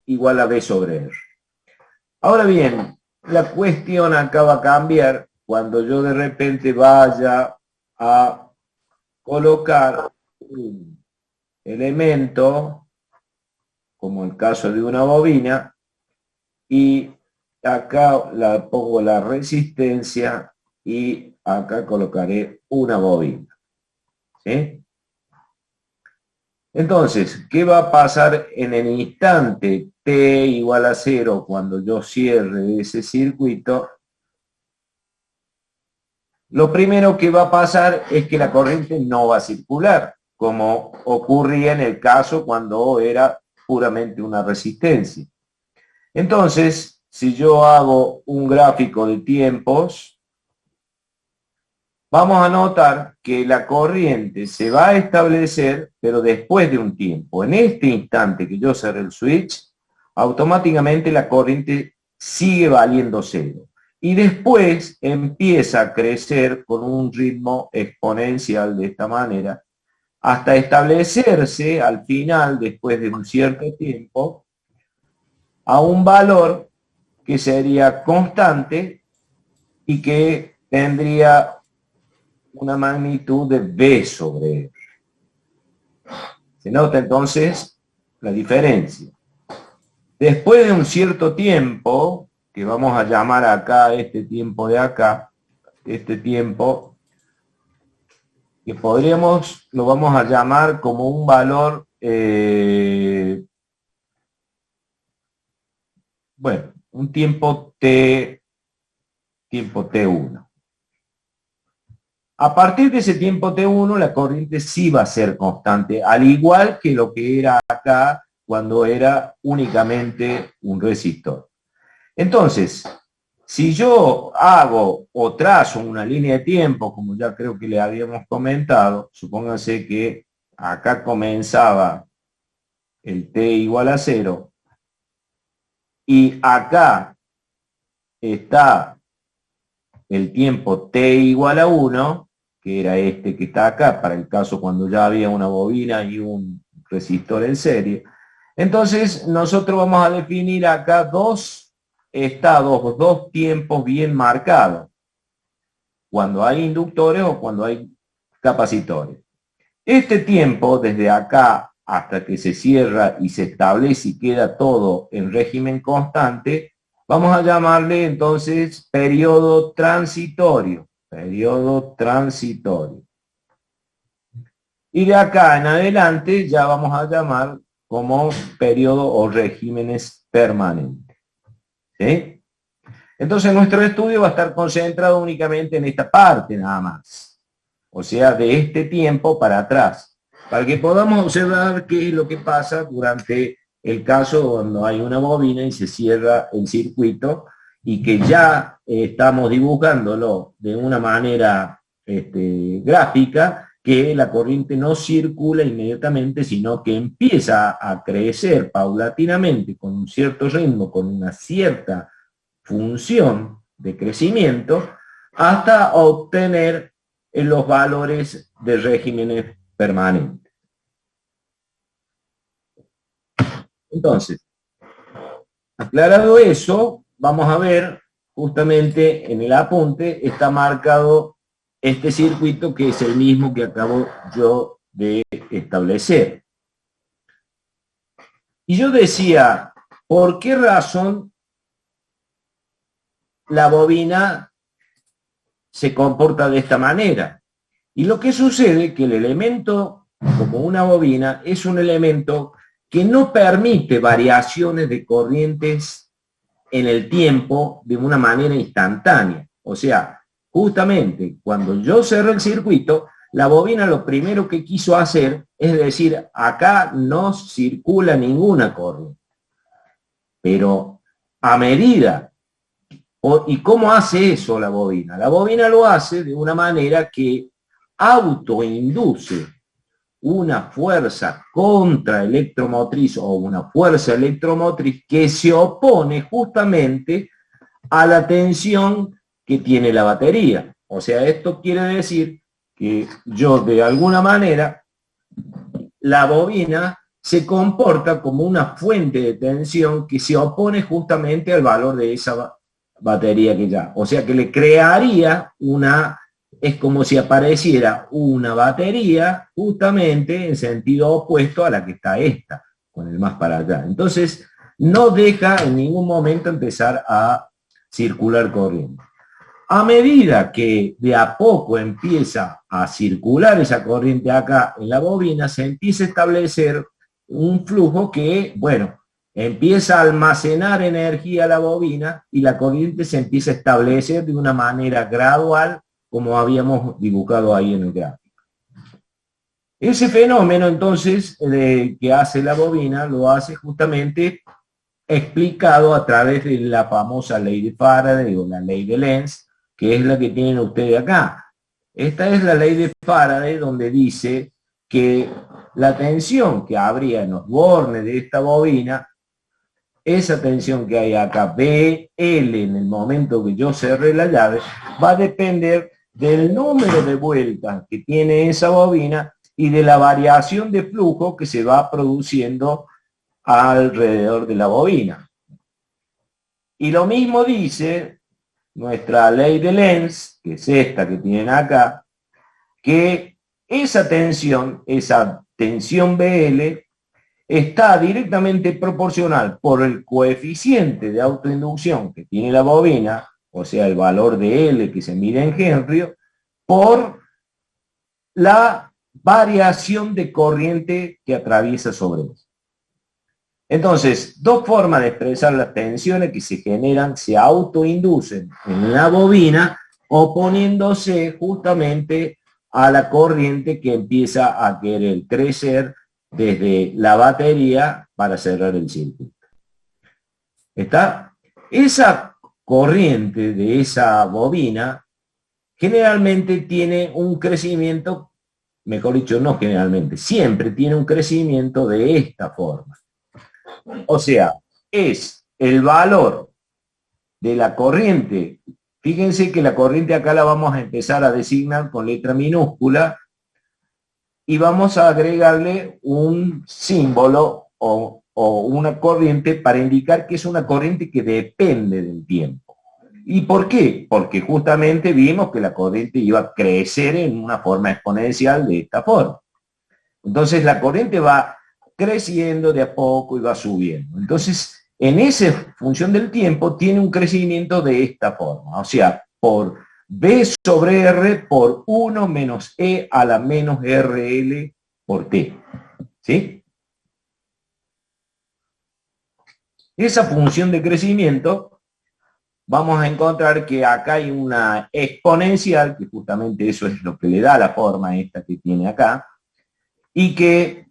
igual a B sobre R. Ahora bien, la cuestión acá va a cambiar cuando yo de repente vaya a colocar un elemento, como el caso de una bobina, y acá pongo la resistencia y acá colocaré una bobina. ¿Sí? Entonces, ¿qué va a pasar en el instante t igual a 0 cuando yo cierre ese circuito? Lo primero que va a pasar es que la corriente no va a circular, como ocurría en el caso cuando era puramente una resistencia. Entonces, si yo hago un gráfico de tiempos, vamos a notar que la corriente se va a establecer, pero después de un tiempo. En este instante que yo cerré el switch, automáticamente la corriente sigue valiendo 0. Y después empieza a crecer con un ritmo exponencial de esta manera, hasta establecerse al final, después de un cierto tiempo, a un valor que sería constante y que tendría una magnitud de B sobre R. Se nota entonces la diferencia. Después de un cierto tiempo, que vamos a llamar acá, este tiempo de acá, este tiempo, que lo vamos a llamar como un valor, bueno, un tiempo T1. A partir de ese tiempo T1, la corriente sí va a ser constante, al igual que lo que era acá cuando era únicamente un resistor. Entonces, si yo hago o trazo una línea de tiempo, como ya creo que le habíamos comentado, supónganse que acá comenzaba el T igual a 0, y acá está el tiempo T igual a 1, que era este que está acá, para el caso cuando ya había una bobina y un resistor en serie. Entonces, nosotros vamos a definir acá dos estados, dos tiempos bien marcados, cuando hay inductores o cuando hay capacitores. Este tiempo, desde acá hasta que se cierra y se establece y queda todo en régimen constante, vamos a llamarle entonces periodo transitorio. Periodo transitorio. Y de acá en adelante ya vamos a llamar como periodo o regímenes permanentes. ¿Sí? Entonces nuestro estudio va a estar concentrado únicamente en esta parte nada más. O sea, de este tiempo para atrás. Para que podamos observar qué es lo que pasa durante el caso cuando hay una bobina y se cierra el circuito y que ya estamos dibujándolo de una manera gráfica, que la corriente no circula inmediatamente, sino que empieza a crecer paulatinamente con un cierto ritmo, con una cierta función de crecimiento, hasta obtener los valores de regímenes permanentes. Entonces, aclarado eso, vamos a ver justamente en el apunte está marcado este circuito que es el mismo que acabo yo de establecer. Y yo decía, ¿por qué razón la bobina se comporta de esta manera? Y lo que sucede es que el elemento, como una bobina, es un elemento que no permite variaciones de corrientes en el tiempo de una manera instantánea. O sea, justamente cuando yo cerro el circuito, la bobina lo primero que quiso hacer es decir, acá no circula ninguna corriente. Pero a medida, ¿y cómo hace eso la bobina? La bobina lo hace de una manera que autoinduce una fuerza contraelectromotriz o una fuerza electromotriz que se opone justamente a la tensión que tiene la batería. O sea, esto quiere decir que yo de alguna manera la bobina se comporta como una fuente de tensión que se opone justamente al valor de esa batería que ya. O sea que le crearía es como si apareciera una batería justamente en sentido opuesto a la que está esta, con el más para allá. Entonces, no deja en ningún momento empezar a circular corriente. A medida que de a poco empieza a circular esa corriente acá en la bobina, se empieza a establecer un flujo que, bueno, empieza a almacenar energía la bobina y la corriente se empieza a establecer de una manera gradual, como habíamos dibujado ahí en el gráfico. Ese fenómeno, entonces, que hace la bobina, lo hace justamente explicado a través de la famosa ley de Faraday o la ley de Lenz, que es la que tienen ustedes acá. Esta es la ley de Faraday, donde dice que la tensión que habría en los bornes de esta bobina, esa tensión que hay acá, BL, en el momento que yo cerré la llave, va a depender del número de vueltas que tiene esa bobina y de la variación de flujo que se va produciendo alrededor de la bobina. Y lo mismo dice nuestra ley de Lenz, que es esta que tienen acá, que esa tensión BL, está directamente proporcional por el coeficiente de autoinducción que tiene la bobina, o sea, el valor de L que se mide en Henry, por la variación de corriente que atraviesa sobre él. Entonces, dos formas de expresar las tensiones que se generan, se autoinducen en la bobina, oponiéndose justamente a la corriente que empieza a querer crecer desde la batería para cerrar el circuito. ¿Está? Esa corriente de esa bobina generalmente tiene un crecimiento, mejor dicho, no generalmente, siempre tiene un crecimiento de esta forma. O sea, es el valor de la corriente. Fíjense que la corriente acá la vamos a empezar a designar con letra minúscula y vamos a agregarle un símbolo o una corriente para indicar que es una corriente que depende del tiempo. ¿Y por qué? Porque justamente vimos que la corriente iba a crecer en una forma exponencial de esta forma. Entonces la corriente va creciendo de a poco y va subiendo. Entonces, en esa función del tiempo tiene un crecimiento de esta forma. O sea, por B sobre R por 1 menos E a la menos RL por T. ¿Sí? Esa función de crecimiento, vamos a encontrar que acá hay una exponencial, que justamente eso es lo que le da la forma esta que tiene acá, y que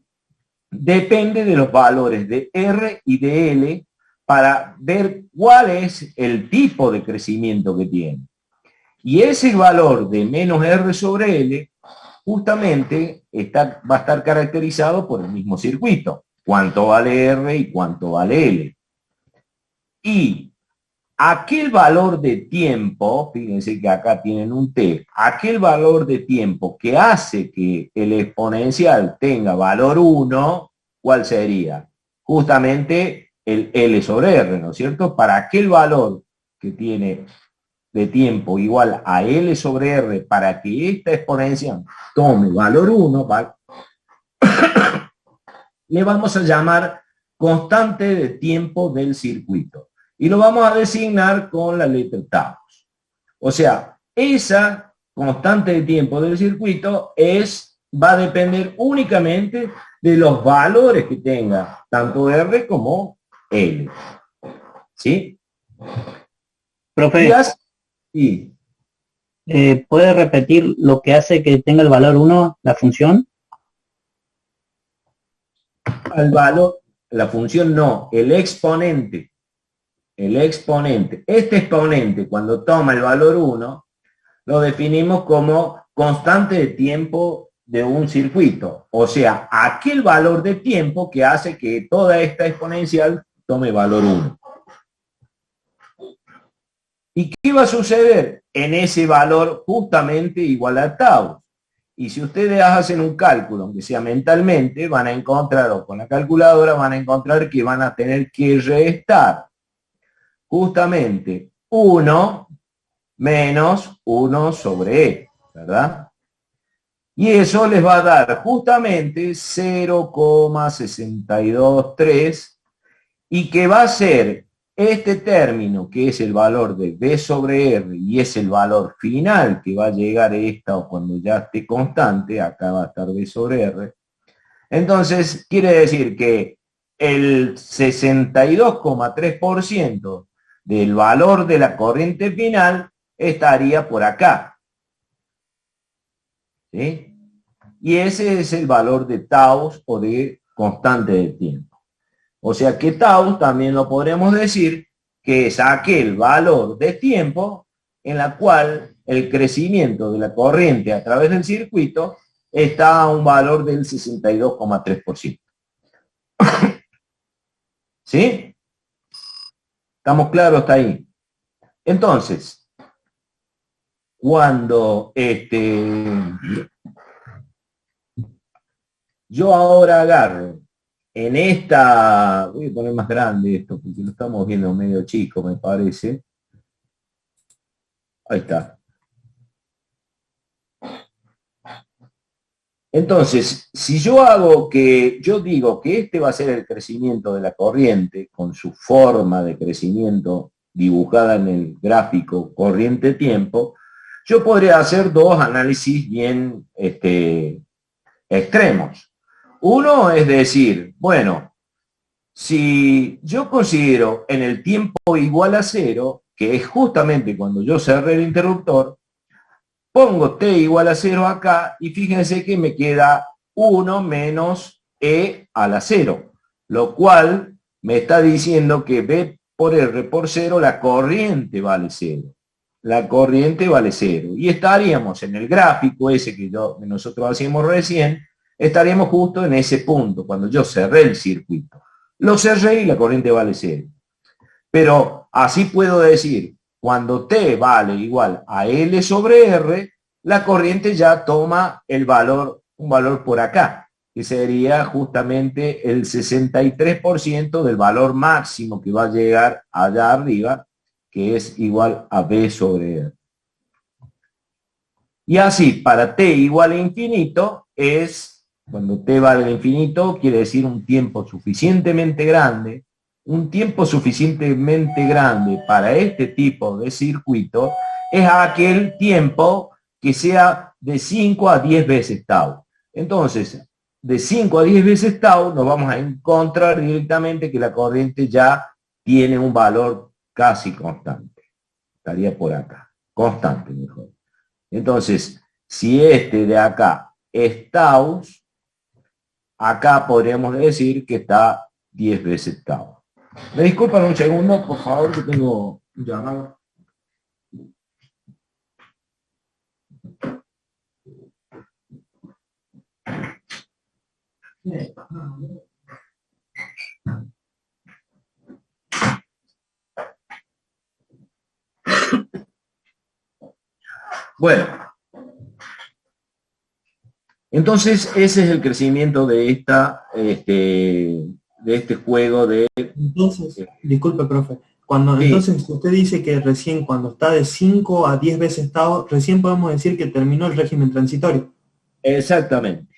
depende de los valores de R y de L para ver cuál es el tipo de crecimiento que tiene. Y ese valor de menos R sobre L justamente va a estar caracterizado por el mismo circuito. Cuánto vale R y cuánto vale L. Y aquel valor de tiempo, fíjense que acá tienen un T, aquel valor de tiempo que hace que el exponencial tenga valor 1, ¿cuál sería? Justamente el L sobre R, ¿no es cierto? Para aquel valor que tiene de tiempo igual a L sobre R, para que esta exponencial tome valor 1, le vamos a llamar constante de tiempo del circuito. Y lo vamos a designar con la letra tau. O sea, esa constante de tiempo del circuito va a depender únicamente de los valores que tenga tanto R como L. ¿Sí? Profe, Y ¿puede repetir lo que hace que tenga el valor 1, la función? al valor, la función no, el exponente. El exponente. Este exponente, cuando toma el valor 1, lo definimos como constante de tiempo de un circuito. O sea, aquel valor de tiempo que hace que toda esta exponencial tome valor 1. ¿Y qué va a suceder en ese valor justamente igual a tau? Y si ustedes hacen un cálculo, aunque sea mentalmente, van a encontrar, o con la calculadora, van a encontrar que van a tener que restar justamente 1 menos 1 sobre E, ¿verdad? Y eso les va a dar justamente 0,623 y que va a ser este término, que es el valor de B sobre R y es el valor final que va a llegar esta o cuando ya esté constante, acá va a estar B sobre R. Entonces, quiere decir que el 62,3% del valor de la corriente final estaría por acá. ¿Sí? Y ese es el valor de tau o de constante de tiempo. O sea que tau también lo podremos decir que es aquel valor de tiempo en la cual el crecimiento de la corriente a través del circuito está a un valor del 62,3%. ¿Sí? ¿Estamos claros hasta ahí? Entonces, cuando yo ahora agarro en esta, voy a poner más grande esto, porque lo estamos viendo medio chico, me parece. Ahí está. Entonces, si yo yo digo que este va a ser el crecimiento de la corriente, con su forma de crecimiento dibujada en el gráfico corriente-tiempo, yo podría hacer dos análisis bien extremos. Uno es decir, bueno, si yo considero en el tiempo igual a 0, que es justamente cuando yo cerré el interruptor, pongo t igual a 0 acá y fíjense que me queda 1 menos e a la 0, lo cual me está diciendo que B por R por 0, la corriente vale 0. La corriente vale 0. Y estaríamos en el gráfico ese que nosotros hacíamos recién, estaríamos justo en ese punto, cuando yo cerré el circuito. Lo cerré y la corriente vale 0. Pero así puedo decir, cuando T vale igual a L sobre R, la corriente ya toma un valor por acá, que sería justamente el 63% del valor máximo que va a llegar allá arriba, que es igual a B sobre R. Y así, para T igual a infinito, cuando T vale al infinito, quiere decir un tiempo suficientemente grande. Un tiempo suficientemente grande para este tipo de circuito es aquel tiempo que sea de 5 a 10 veces tau. Entonces, de 5 a 10 veces tau nos vamos a encontrar directamente que la corriente ya tiene un valor casi constante. Estaría por acá. Constante, mejor. Entonces, si este de acá es tau, acá podríamos decir que está 10 veces tau. Me disculpan un segundo, por favor, que tengo un llamado. Bueno, entonces ese es el crecimiento de este juego de... Entonces, disculpe, profe, Sí. Entonces usted dice que recién cuando está de 5 a 10 veces tau, recién podemos decir que terminó el régimen transitorio. Exactamente.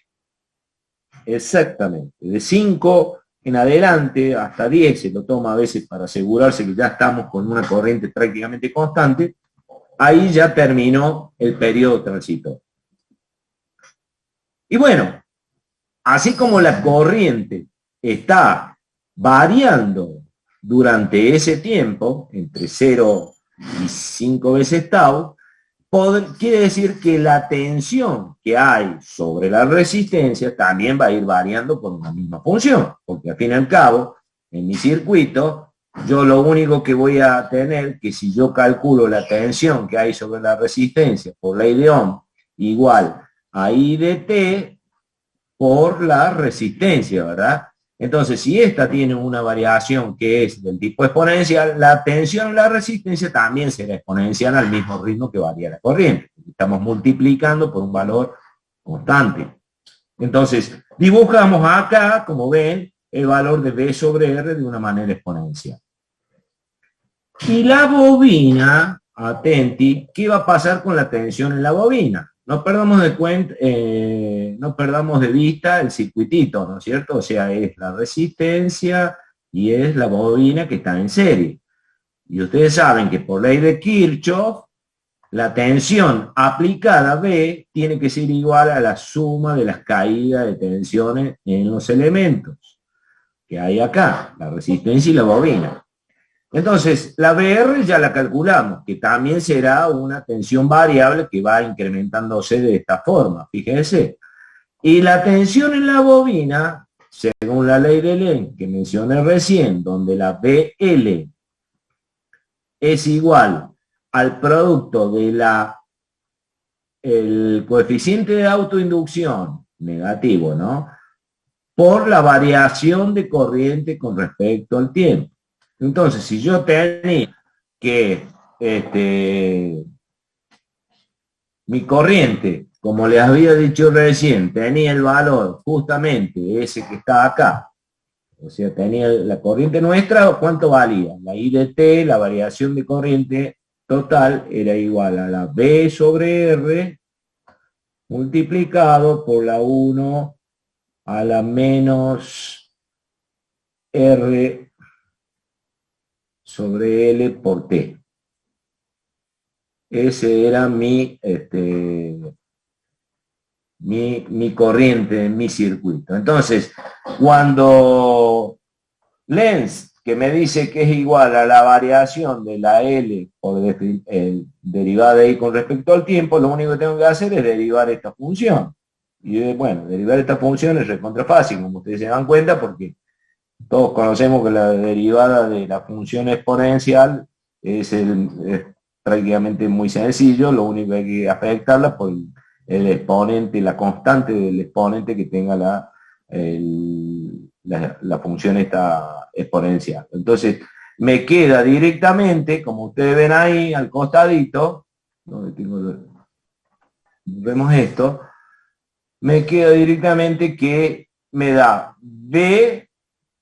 Exactamente. De 5 en adelante hasta 10 se lo toma a veces para asegurarse que ya estamos con una corriente prácticamente constante. Ahí ya terminó el periodo transitorio. Y bueno, así como la corriente está variando durante ese tiempo, entre 0 y 5 veces tau, quiere decir que la tensión que hay sobre la resistencia también va a ir variando por una misma función, porque al fin y al cabo, en mi circuito, yo lo único que voy a tener, que si yo calculo la tensión que hay sobre la resistencia por ley de Ohm igual a I de T por la resistencia, ¿verdad? Entonces, si esta tiene una variación que es del tipo exponencial, la tensión en la resistencia también será exponencial al mismo ritmo que varía la corriente. Estamos multiplicando por un valor constante. Entonces, dibujamos acá, como ven, el valor de B sobre R de una manera exponencial. Y la bobina, atenti, ¿qué va a pasar con la tensión en la bobina? No perdamos no perdamos de vista el circuitito, ¿no es cierto? O sea, es la resistencia y es la bobina que está en serie. Y ustedes saben que por ley de Kirchhoff, la tensión aplicada a B tiene que ser igual a la suma de las caídas de tensiones en los elementos que hay acá, la resistencia y la bobina. Entonces, la BR ya la calculamos, que también será una tensión variable que va incrementándose de esta forma, fíjense. Y la tensión en la bobina, según la ley de Lenz que mencioné recién, donde la BL es igual al producto de el coeficiente de autoinducción negativo, ¿no? Por la variación de corriente con respecto al tiempo. Entonces, si yo tenía que mi corriente, como les había dicho recién, tenía el valor justamente ese que está acá, o sea, tenía la corriente nuestra, ¿cuánto valía? La I de T, la variación de corriente total, era igual a la B sobre R multiplicado por la 1 a la menos R sobre L por T. Ese era mi corriente en mi circuito. Entonces, cuando Lenz, que me dice que es igual a la variación de la L por derivada de I con respecto al tiempo, lo único que tengo que hacer es derivar esta función. Y bueno, derivar esta función es recontra fácil, como ustedes se dan cuenta, porque todos conocemos que la derivada de la función exponencial es prácticamente muy sencillo, lo único que hay que afectarla por el exponente, la constante del exponente que tenga la función esta exponencial. Entonces, me queda directamente, como ustedes ven ahí al costadito, donde vemos esto, me queda directamente que me da B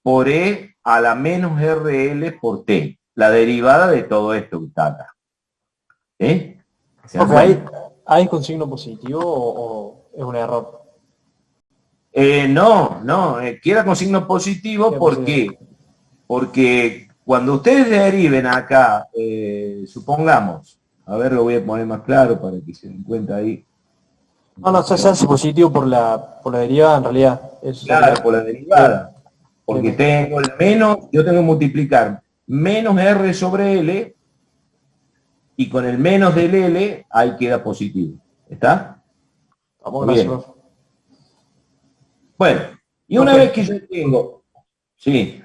por E a la menos RL por T, la derivada de todo esto que está acá. ¿Eh? Okay. ¿Hay con signo positivo o es un error? No, queda con signo positivo. ¿Por qué? Porque cuando ustedes deriven acá, supongamos, a ver, lo voy a poner más claro para que se den cuenta ahí. No, se hace positivo por la derivada en realidad. Claro, por la derivada. Porque tengo el menos, yo tengo que multiplicar menos R sobre L, y con el menos del L, ahí queda positivo. ¿Está? Vamos, gracias. Bueno, y una vez que yo tengo... Sí.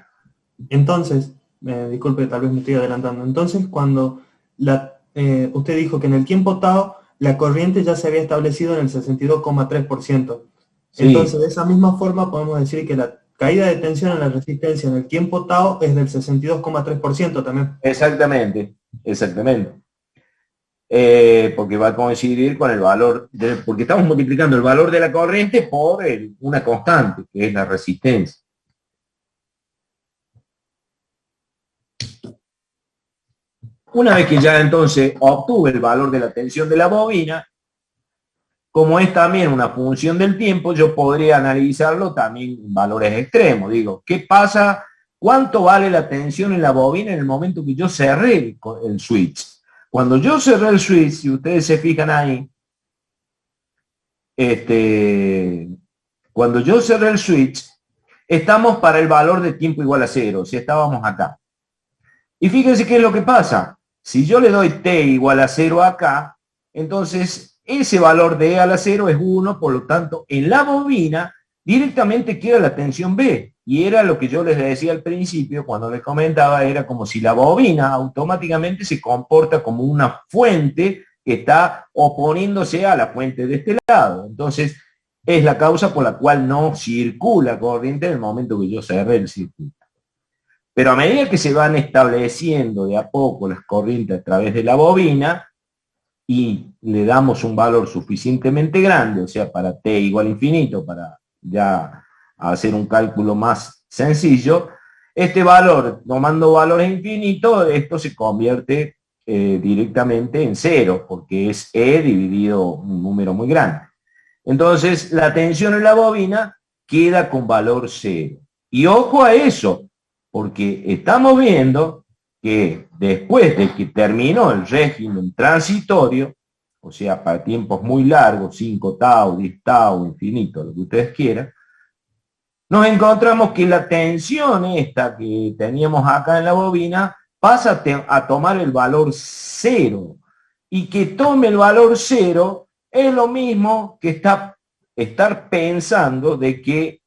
Entonces, disculpe, tal vez me estoy adelantando. Entonces, cuando usted dijo que en el tiempo tau, la corriente ya se había establecido en el 62,3%. Sí. Entonces, de esa misma forma podemos decir que la caída de tensión en la resistencia en el tiempo tau es del 62,3% también. Exactamente. Porque va a coincidir con el valor, porque estamos multiplicando el valor de la corriente por una constante, que es la resistencia. Una vez que ya entonces obtuve el valor de la tensión de la bobina, como es también una función del tiempo, yo podría analizarlo también en valores extremos. Digo, ¿qué pasa? ¿Cuánto vale la tensión en la bobina en el momento que yo cerré el switch? Cuando yo cerré el switch, si ustedes se fijan ahí, cuando yo cerré el switch, estamos para el valor de tiempo igual a 0, si estábamos acá. Y fíjense qué es lo que pasa. Si yo le doy t igual a 0 acá, entonces ese valor de e a la 0 es 1, por lo tanto, en la bobina directamente queda la tensión B. Y era lo que yo les decía al principio, cuando les comentaba, era como si la bobina automáticamente se comporta como una fuente que está oponiéndose a la fuente de este lado. Entonces, es la causa por la cual no circula corriente en el momento que yo cerré el circuito. Pero a medida que se van estableciendo de a poco las corrientes a través de la bobina, y le damos un valor suficientemente grande, o sea, para t igual a infinito, para ya hacer un cálculo más sencillo, este valor, tomando valores infinitos, esto se convierte directamente en cero, porque es E dividido un número muy grande. Entonces, la tensión en la bobina queda con valor cero. Y ojo a eso, porque estamos viendo que después de que terminó el régimen transitorio, o sea, para tiempos muy largos, 5 tau, 10 tau, infinito, lo que ustedes quieran, nos encontramos que la tensión esta que teníamos acá en la bobina pasa a tomar el valor cero. Y que tome el valor cero es lo mismo que estar pensando de que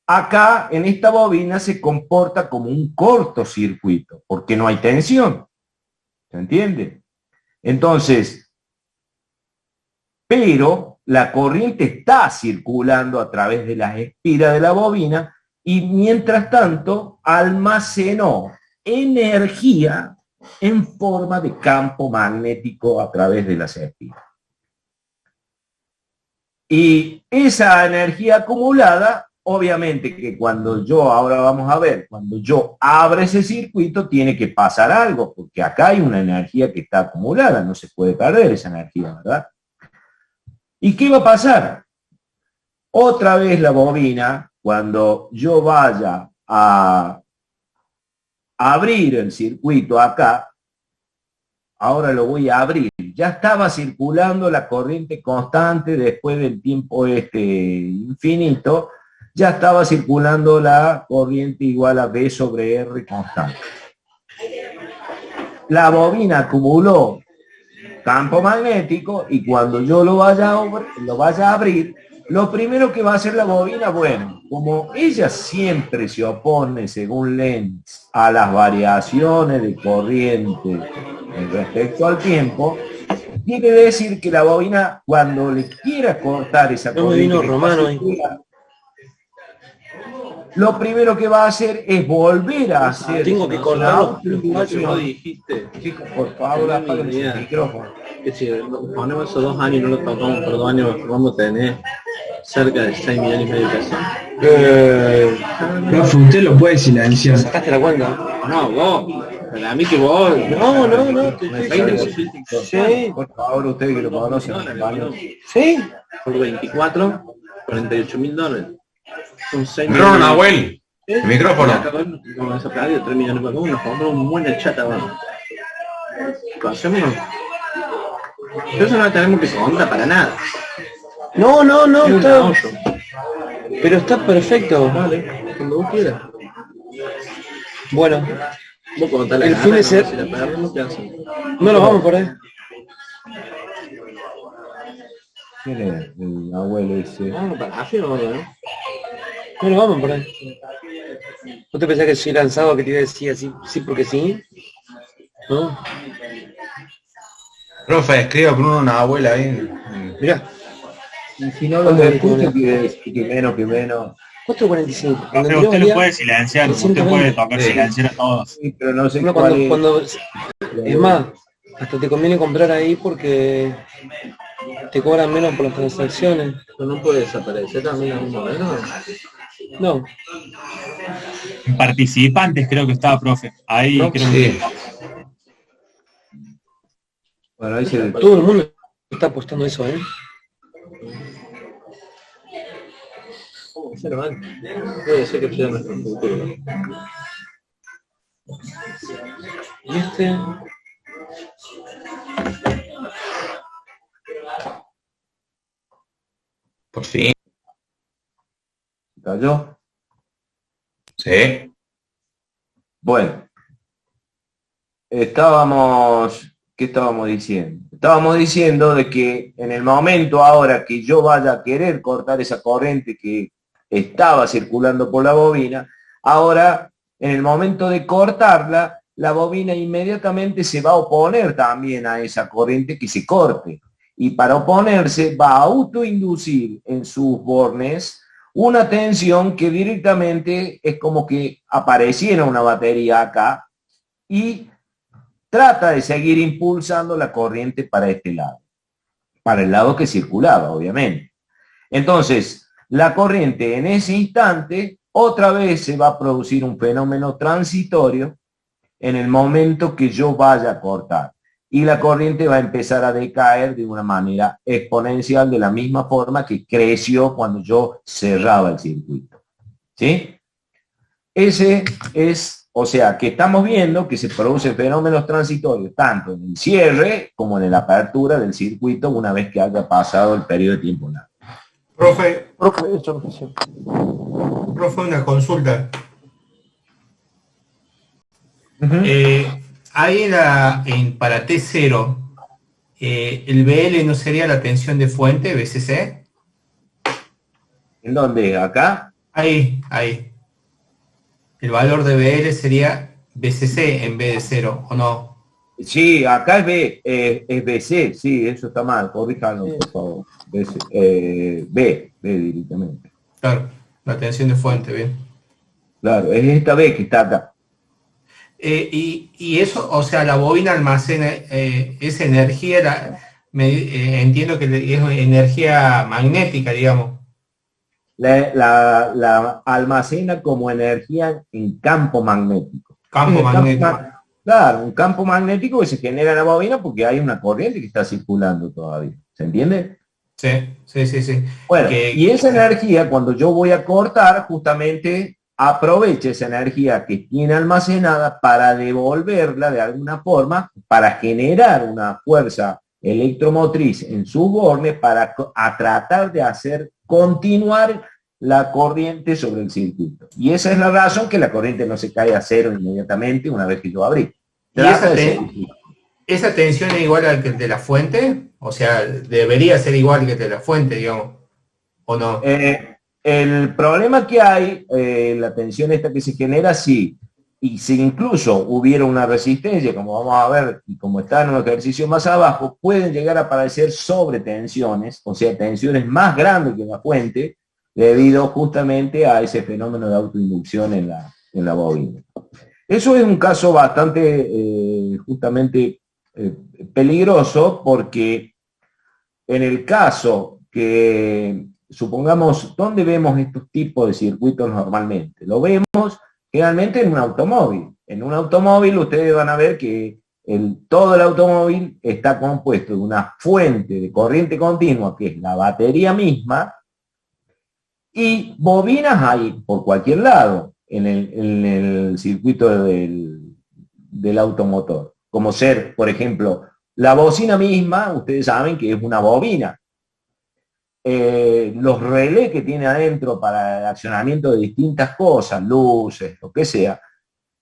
acá en esta bobina se comporta como un cortocircuito, porque no hay tensión. ¿Se entiende? Entonces, pero la corriente está circulando a través de las espiras de la bobina y mientras tanto almacenó energía en forma de campo magnético a través de las espiras. Y esa energía acumulada, obviamente que cuando yo, ahora vamos a ver, cuando yo abro ese circuito tiene que pasar algo, porque acá hay una energía que está acumulada, no se puede perder esa energía, ¿verdad? ¿Y qué va a pasar? Otra vez la bobina, cuando yo vaya a abrir el circuito acá, ahora lo voy a abrir, ya estaba circulando la corriente constante después del tiempo infinito, ya estaba circulando la corriente igual a B sobre R constante. La bobina acumuló campo magnético y cuando yo lo vaya a abrir, lo primero que va a hacer la bobina, bueno, como ella siempre se opone, según Lenz, a las variaciones de corriente respecto al tiempo, quiere decir que la bobina, cuando le quiera cortar esa corriente, lo primero que va a hacer es volver a hacer. Tengo que cortar los no dijiste. Chicos, por favor, apaguen el micrófono. Que si ponemos esos 2 años y no lo tocamos por 2 años, vamos a tener cerca de 6 millones y medio de pesos. Profe, usted lo puede silenciar. ¿Sacaste la cuenta? No, vos. Para mí que vos. No. Sí. Por favor, ustedes que lo conocen. Sí. Por 24, $48.000. Son 6 No, Nahuel. El micrófono. Con esa plata de 3 millones para uno, compramos un buen chata, vamos. Hacemos. Eso no tenemos que contar para nada. No, está... Pero está perfecto. Vale, cuando vos quieras. Bueno, Vos contás la el gana, fin de semana... si la perdemos, ¿qué hacemos? No nos vamos por ahí. ¿Quién es el abuelo ese? Vamos para allá, ¿no? No nos vamos por ahí. ¿No te pensás que soy lanzado que te iba a decir así, sí porque sí? ¿No? Profe, escriba con una abuela ahí. Mirá, Y si no lo escucho, que menos. 4.45. Profe, usted lo puede silenciar, usted puede tocar silenciar a todos. Sí, pero no sé No, cuando es más, hasta te conviene comprar ahí porque te cobran menos por las transacciones. Pero no puede desaparecer también a un modelo. No, En participantes creo que estaba, profe. Ahí No, creo sí. que... Bueno, ahí se... todo el mundo está apostando eso, ¿eh? Puede ser que sea nuestro futuro. Y este... Por fin. ¿Cayó? Sí. Bueno. ¿Qué estábamos diciendo? Estábamos diciendo de que en el momento ahora que yo vaya a querer cortar esa corriente que estaba circulando por la bobina, ahora en el momento de cortarla, la bobina inmediatamente se va a oponer también a esa corriente que se corte. Y para oponerse va a autoinducir en sus bornes una tensión que directamente es como que apareciera una batería acá y trata de seguir impulsando la corriente para este lado, para el lado que circulaba, obviamente. Entonces, la corriente en ese instante, otra vez se va a producir un fenómeno transitorio en el momento que yo vaya a cortar. Y la corriente va a empezar a decaer de una manera exponencial, de la misma forma que creció cuando yo cerraba el circuito. ¿Sí? Ese es, o sea, que estamos viendo que se producen fenómenos transitorios tanto en el cierre como en la apertura del circuito una vez que haya pasado el periodo de tiempo largo. Profe, Sí. profe, una consulta. Ahí para T0, ¿el BL no sería la tensión de fuente, BCC? ¿En dónde? ¿Acá? Ahí. El valor de BL sería BCC en vez de 0, ¿o no? Sí, acá es B, es BC, sí, eso está mal, corríjanlo, por favor. B directamente. Claro, la tensión de fuente, bien. Claro, es esta B que está acá. Y eso, o sea, la bobina almacena esa energía, entiendo que es energía magnética, digamos. La almacena como energía en campo magnético. Campo magnético. Claro, un campo magnético que se genera en la bobina porque hay una corriente que está circulando todavía. ¿Se entiende? Sí. Bueno, y esa energía, cuando yo voy a cortar, justamente aprovecha esa energía que tiene almacenada para devolverla de alguna forma, para generar una fuerza electromotriz en su borne para tratar de hacer continuar la corriente sobre el circuito. Y esa es la razón que la corriente no se cae a cero inmediatamente una vez que yo abrí. ¿Y esa tensión es igual al que el de la fuente? O sea, debería ser igual que el de la fuente, digamos, ¿o no? El problema que hay, la tensión esta que se genera, sí, y si incluso hubiera una resistencia, como vamos a ver, y como está en un ejercicio más abajo, pueden llegar a aparecer sobretensiones, o sea, tensiones más grandes que la fuente, debido justamente a ese fenómeno de autoinducción en la bobina. Eso es un caso bastante, justamente, peligroso, porque en el caso que, supongamos, ¿dónde vemos estos tipos de circuitos normalmente? Lo vemos generalmente en un automóvil. En un automóvil ustedes van a ver que todo el automóvil está compuesto de una fuente de corriente continua, que es la batería misma, y bobinas hay por cualquier lado en el circuito del automotor. Como ser, por ejemplo, la bocina misma, ustedes saben que es una bobina. Los relés que tiene adentro para el accionamiento de distintas cosas, luces, lo que sea,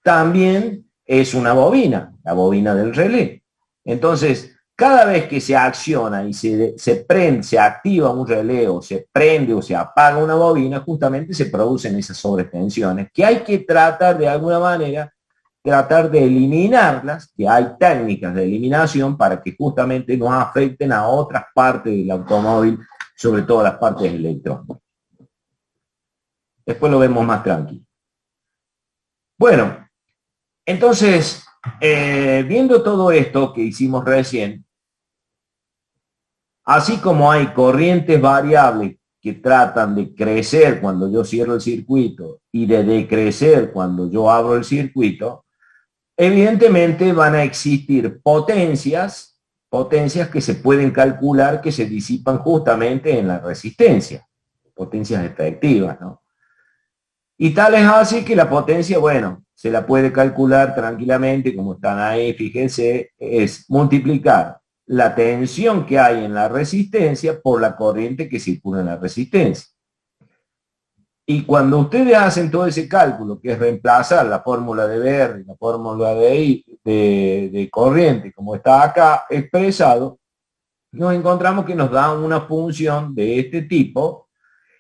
también es una bobina, la bobina del relé. Entonces, cada vez que se acciona y se prende, se activa un relé, o se prende o se apaga una bobina, justamente se producen esas sobretensiones que hay que tratar de alguna manera, tratar de eliminarlas, que hay técnicas de eliminación para que justamente no afecten a otras partes del automóvil, sobre todo las partes electrónicas. Después lo vemos más tranquilo. Bueno, entonces, viendo todo esto que hicimos recién, así como hay corrientes variables que tratan de crecer cuando yo cierro el circuito y de decrecer cuando yo abro el circuito, evidentemente van a existir potencias que se pueden calcular que se disipan justamente en la resistencia, potencias efectivas, ¿no? Y tal es así que la potencia, bueno, se la puede calcular tranquilamente, como están ahí, fíjense, es multiplicar la tensión que hay en la resistencia por la corriente que circula en la resistencia. Y cuando ustedes hacen todo ese cálculo, que es reemplazar la fórmula de BR, la fórmula de corriente, como está acá expresado, nos encontramos que nos da una función de este tipo,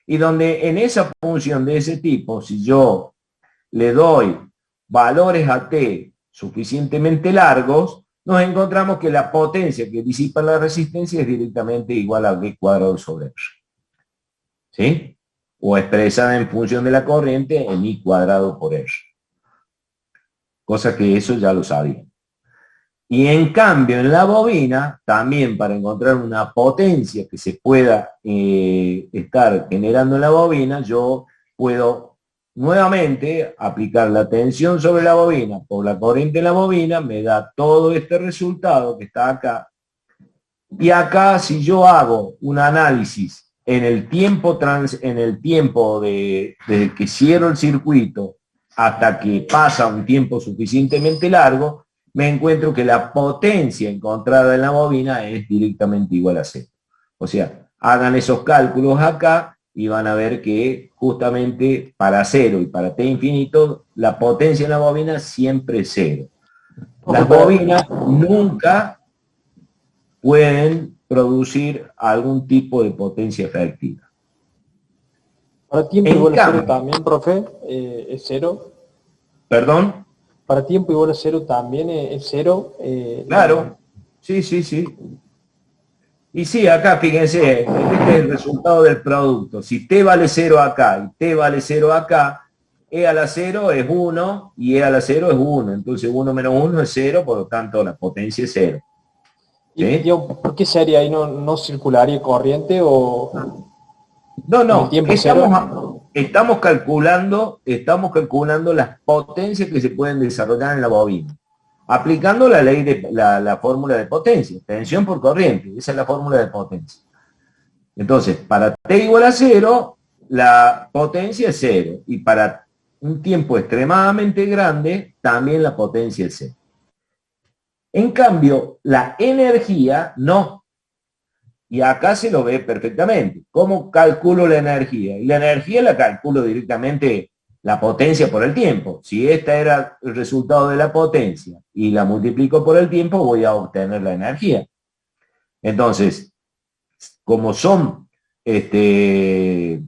y donde en esa función de ese tipo, si yo le doy valores a t suficientemente largos, nos encontramos que la potencia que disipa la resistencia es directamente igual a v cuadrado sobre r. ¿Sí? O expresada en función de la corriente en I cuadrado por R. Cosa que eso ya lo sabían. Y en cambio en la bobina, también para encontrar una potencia que se pueda estar generando en la bobina, yo puedo nuevamente aplicar la tensión sobre la bobina por la corriente en la bobina, me da todo este resultado que está acá. Y acá si yo hago un análisis en el tiempo, desde que cierro el circuito hasta que pasa un tiempo suficientemente largo, me encuentro que la potencia encontrada en la bobina es directamente igual a cero. O sea, hagan esos cálculos acá y van a ver que justamente para cero y para t infinito, la potencia en la bobina siempre es cero. Las bobinas nunca pueden producir algún tipo de potencia efectiva. Para tiempo En igual a cero cambio, también, profe, es cero. ¿Perdón? Para tiempo igual a cero también es cero. Claro, sí, sí, sí. Y sí, acá fíjense, este es el resultado del producto. Si t vale 0 acá y t vale 0 acá, e a la 0 es 1 y e a la 0 es 1. Entonces 1 menos 1 es 0, por lo tanto la potencia es 0. ¿Y, ¿Sí? digamos, por qué sería ahí no circularia corriente o No, en el no, tiempo cero? estamos calculando las potencias que se pueden desarrollar en la bobina, aplicando la ley de la fórmula de potencia, tensión por corriente, esa es la fórmula de potencia. Entonces, para t igual a 0, la potencia es 0, y para un tiempo extremadamente grande, también la potencia es 0. En cambio, la energía no. Y acá se lo ve perfectamente. ¿Cómo calculo la energía? Y la energía la calculo directamente la potencia por el tiempo. Si esta era el resultado de la potencia y la multiplico por el tiempo, voy a obtener la energía. Entonces, como son, si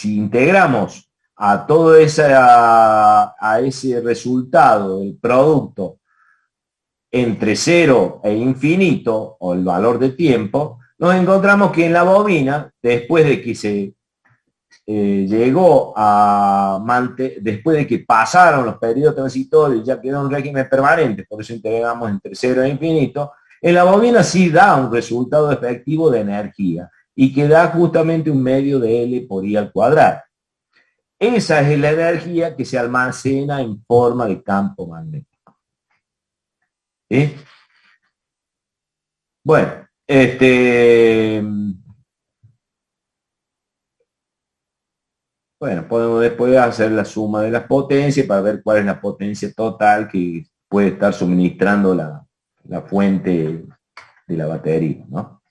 integramos a todo a ese resultado del producto entre 0 e infinito, o el valor de tiempo, nos encontramos que en la bobina, después de que se después de que pasaron los periodos transitorios, ya quedó un régimen permanente, por eso integramos entre 0 e infinito, en la bobina sí da un resultado efectivo de energía, y que da justamente un medio de L por I al cuadrado. Esa es la energía que se almacena en forma de campo magnético. ¿Sí? Bueno, podemos después hacer la suma de las potencias para ver cuál es la potencia total que puede estar suministrando la fuente de la batería, ¿no?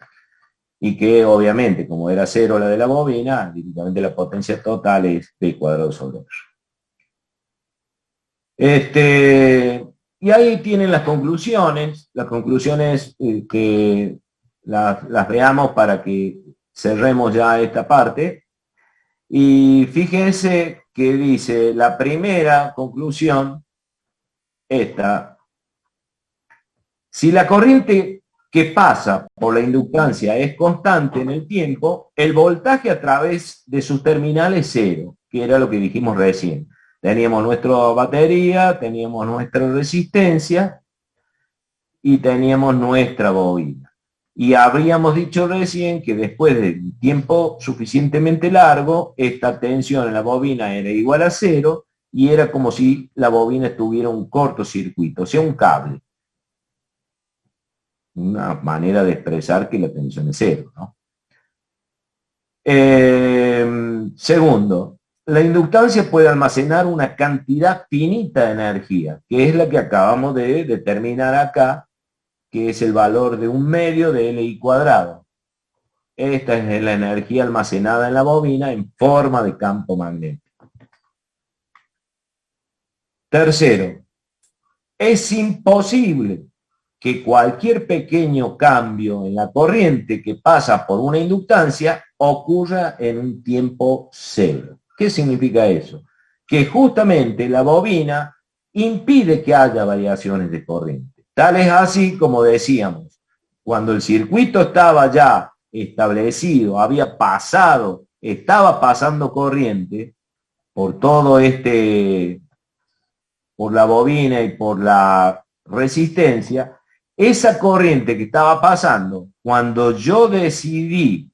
Y que obviamente, como era 0 la de la bobina, directamente la potencia total es P cuadrado sobre R. Y ahí tienen las conclusiones que las veamos para que cerremos ya esta parte. Y fíjense que dice la primera conclusión, esta: si la corriente que pasa por la inductancia es constante en el tiempo, el voltaje a través de sus terminales es 0, que era lo que dijimos recién. Teníamos nuestra batería, teníamos nuestra resistencia y teníamos nuestra bobina. Y habríamos dicho recién que después de un tiempo suficientemente largo, esta tensión en la bobina era igual a 0 y era como si la bobina estuviera un cortocircuito, o sea, un cable. Una manera de expresar que la tensión es 0, ¿no? Segundo, la inductancia puede almacenar una cantidad finita de energía, que es la que acabamos de determinar acá, que es el valor de un medio de Li cuadrado. Esta es la energía almacenada en la bobina en forma de campo magnético. Tercero, es imposible que cualquier pequeño cambio en la corriente que pasa por una inductancia ocurra en un tiempo 0. ¿Qué significa eso? Que justamente la bobina impide que haya variaciones de corriente. Tal es así como decíamos, cuando el circuito estaba ya establecido, estaba pasando corriente por todo por la bobina y por la resistencia, esa corriente que estaba pasando, cuando yo decidí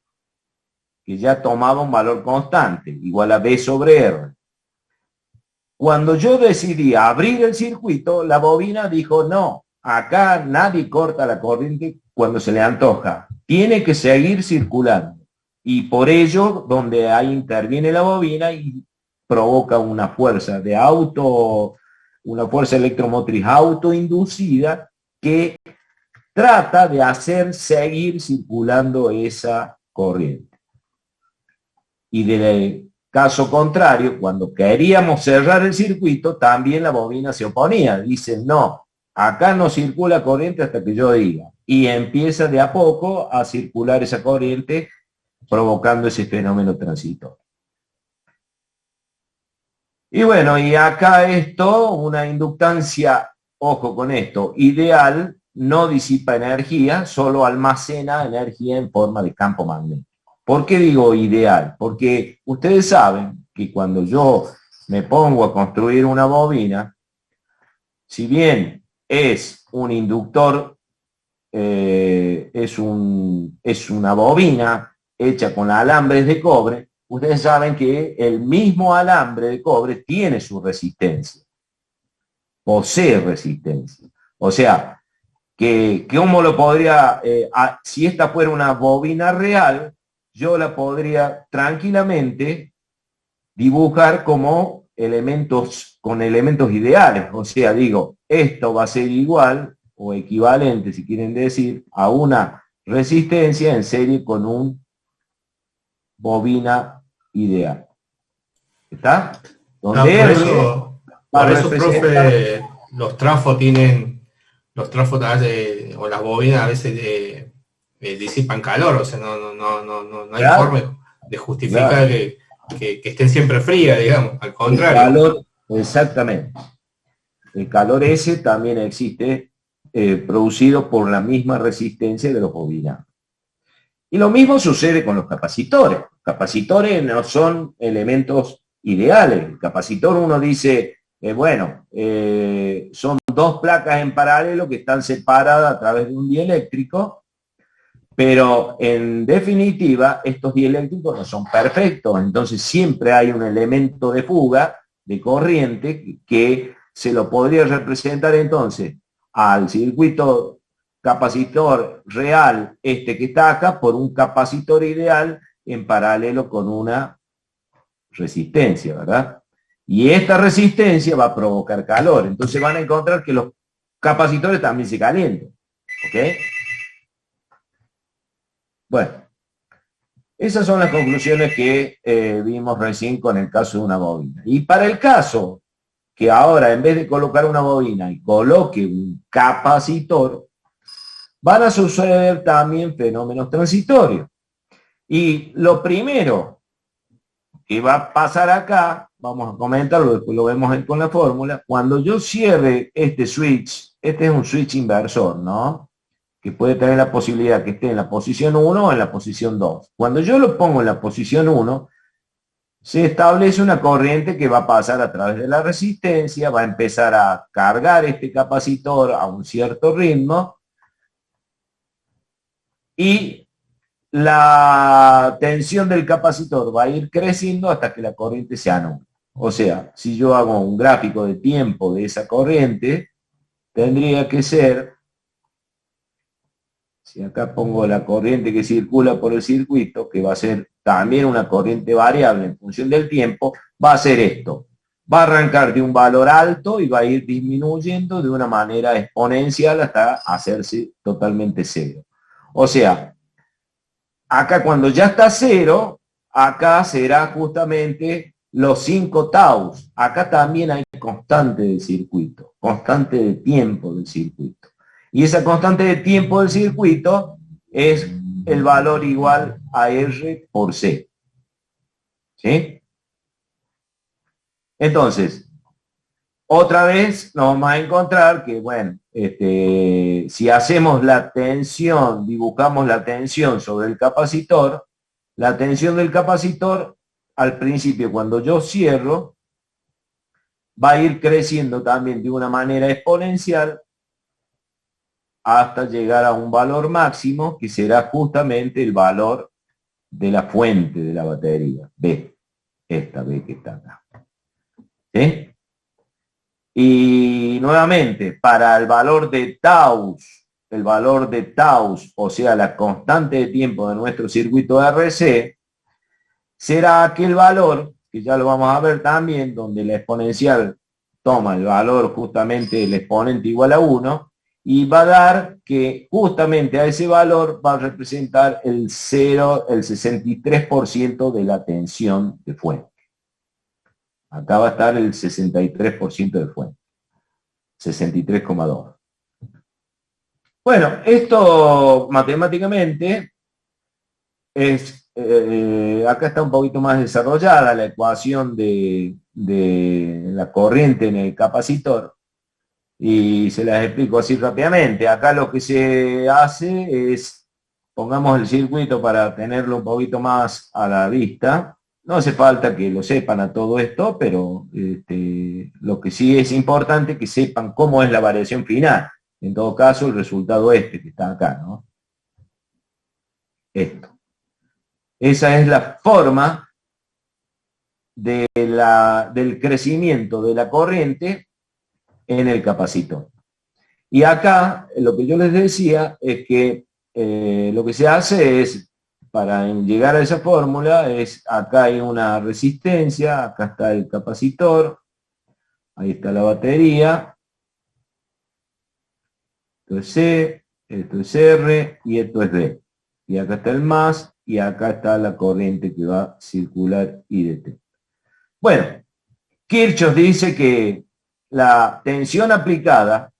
que ya tomaba un valor constante, igual a B sobre R, cuando yo decidí abrir el circuito, la bobina dijo, no, acá nadie corta la corriente cuando se le antoja, tiene que seguir circulando. Y por ello, donde ahí interviene la bobina y provoca una fuerza una fuerza electromotriz autoinducida que trata de hacer seguir circulando esa corriente. Y del caso contrario, cuando queríamos cerrar el circuito, también la bobina se oponía. Dice, no, acá no circula corriente hasta que yo diga. Y empieza de a poco a circular esa corriente, provocando ese fenómeno transitorio. Y bueno, y acá esto, una inductancia, ojo con esto, ideal, no disipa energía, solo almacena energía en forma de campo magnético. ¿Por qué digo ideal? Porque ustedes saben que cuando yo me pongo a construir una bobina, si bien es un inductor, es una bobina hecha con alambres de cobre, ustedes saben que el mismo alambre de cobre tiene su resistencia, posee resistencia. O sea, que ¿cómo lo podría, si esta fuera una bobina real, yo la podría tranquilamente dibujar como con elementos ideales. O sea, digo, esto va a ser igual o equivalente, si quieren decir, a una resistencia en serie con un bobina ideal. ¿Está? Donde por eso, profe, los trafos o las bobinas a veces disipan calor, o sea, no hay forma de justificar que estén siempre frías, digamos, al contrario. El calor, exactamente. El calor ese también existe producido por la misma resistencia de los bobinados. Y lo mismo sucede con los capacitores. Los capacitores no son elementos ideales. El capacitor uno dice, son dos placas en paralelo que están separadas a través de un dieléctrico, pero en definitiva estos dieléctricos no son perfectos, entonces siempre hay un elemento de fuga, de corriente, que se lo podría representar entonces al circuito capacitor real, que está acá, por un capacitor ideal en paralelo con una resistencia, ¿verdad? Y esta resistencia va a provocar calor, entonces van a encontrar que los capacitores también se calientan, ¿ok? Bueno, esas son las conclusiones que vimos recién con el caso de una bobina. Y para el caso que ahora, en vez de colocar una bobina y coloque un capacitor, van a suceder también fenómenos transitorios. Y lo primero que va a pasar acá, vamos a comentarlo, después lo vemos con la fórmula, cuando yo cierre este switch, este es un switch inversor, ¿no? Que puede tener la posibilidad que esté en la posición 1 o en la posición 2. Cuando yo lo pongo en la posición 1, se establece una corriente que va a pasar a través de la resistencia, va a empezar a cargar este capacitor a un cierto ritmo y la tensión del capacitor va a ir creciendo hasta que la corriente se anule. O sea, si yo hago un gráfico de tiempo de esa corriente, tendría que ser, si acá pongo la corriente que circula por el circuito, que va a ser también una corriente variable en función del tiempo, va a ser esto. Va a arrancar de un valor alto y va a ir disminuyendo de una manera exponencial hasta hacerse totalmente cero. O sea, acá cuando ya está cero, acá será justamente los 5 taus. Acá también hay constante del circuito, constante de tiempo del circuito. Y esa constante de tiempo del circuito es el valor igual a R por C. ¿Sí? Entonces, otra vez nos vamos a encontrar que, bueno, si hacemos la tensión, dibujamos la tensión sobre el capacitor, la tensión del capacitor, al principio, cuando yo cierro, va a ir creciendo también de una manera exponencial hasta llegar a un valor máximo que será justamente el valor de la fuente de la batería, B, esta B que está acá. ¿Sí? Y nuevamente, para el valor de tau, o sea, la constante de tiempo de nuestro circuito RC, será aquel valor, que ya lo vamos a ver también, donde la exponencial toma el valor justamente el exponente igual a 1, y va a dar que justamente a ese valor va a representar el 63% de la tensión de fuente. Acá va a estar el 63% de fuente. 63,2. Bueno, esto matemáticamente es, acá está un poquito más desarrollada la ecuación de la corriente en el capacitor, y se las explico así rápidamente. Acá lo que se hace es, pongamos el circuito para tenerlo un poquito más a la vista. No hace falta que lo sepan a todo esto, pero lo que sí es importante es que sepan cómo es la variación final. En todo caso, el resultado que está acá, ¿no? Esto. Esa es la forma del crecimiento de la corriente en el capacitor. Y acá, lo que yo les decía es que lo que se hace es, para llegar a esa fórmula, acá hay una resistencia, acá está el capacitor, ahí está la batería, esto es C, esto es R y esto es B. Y acá está el más, y acá está la corriente que va a circular IDT. Bueno, Kirchhoff dice que la tensión aplicada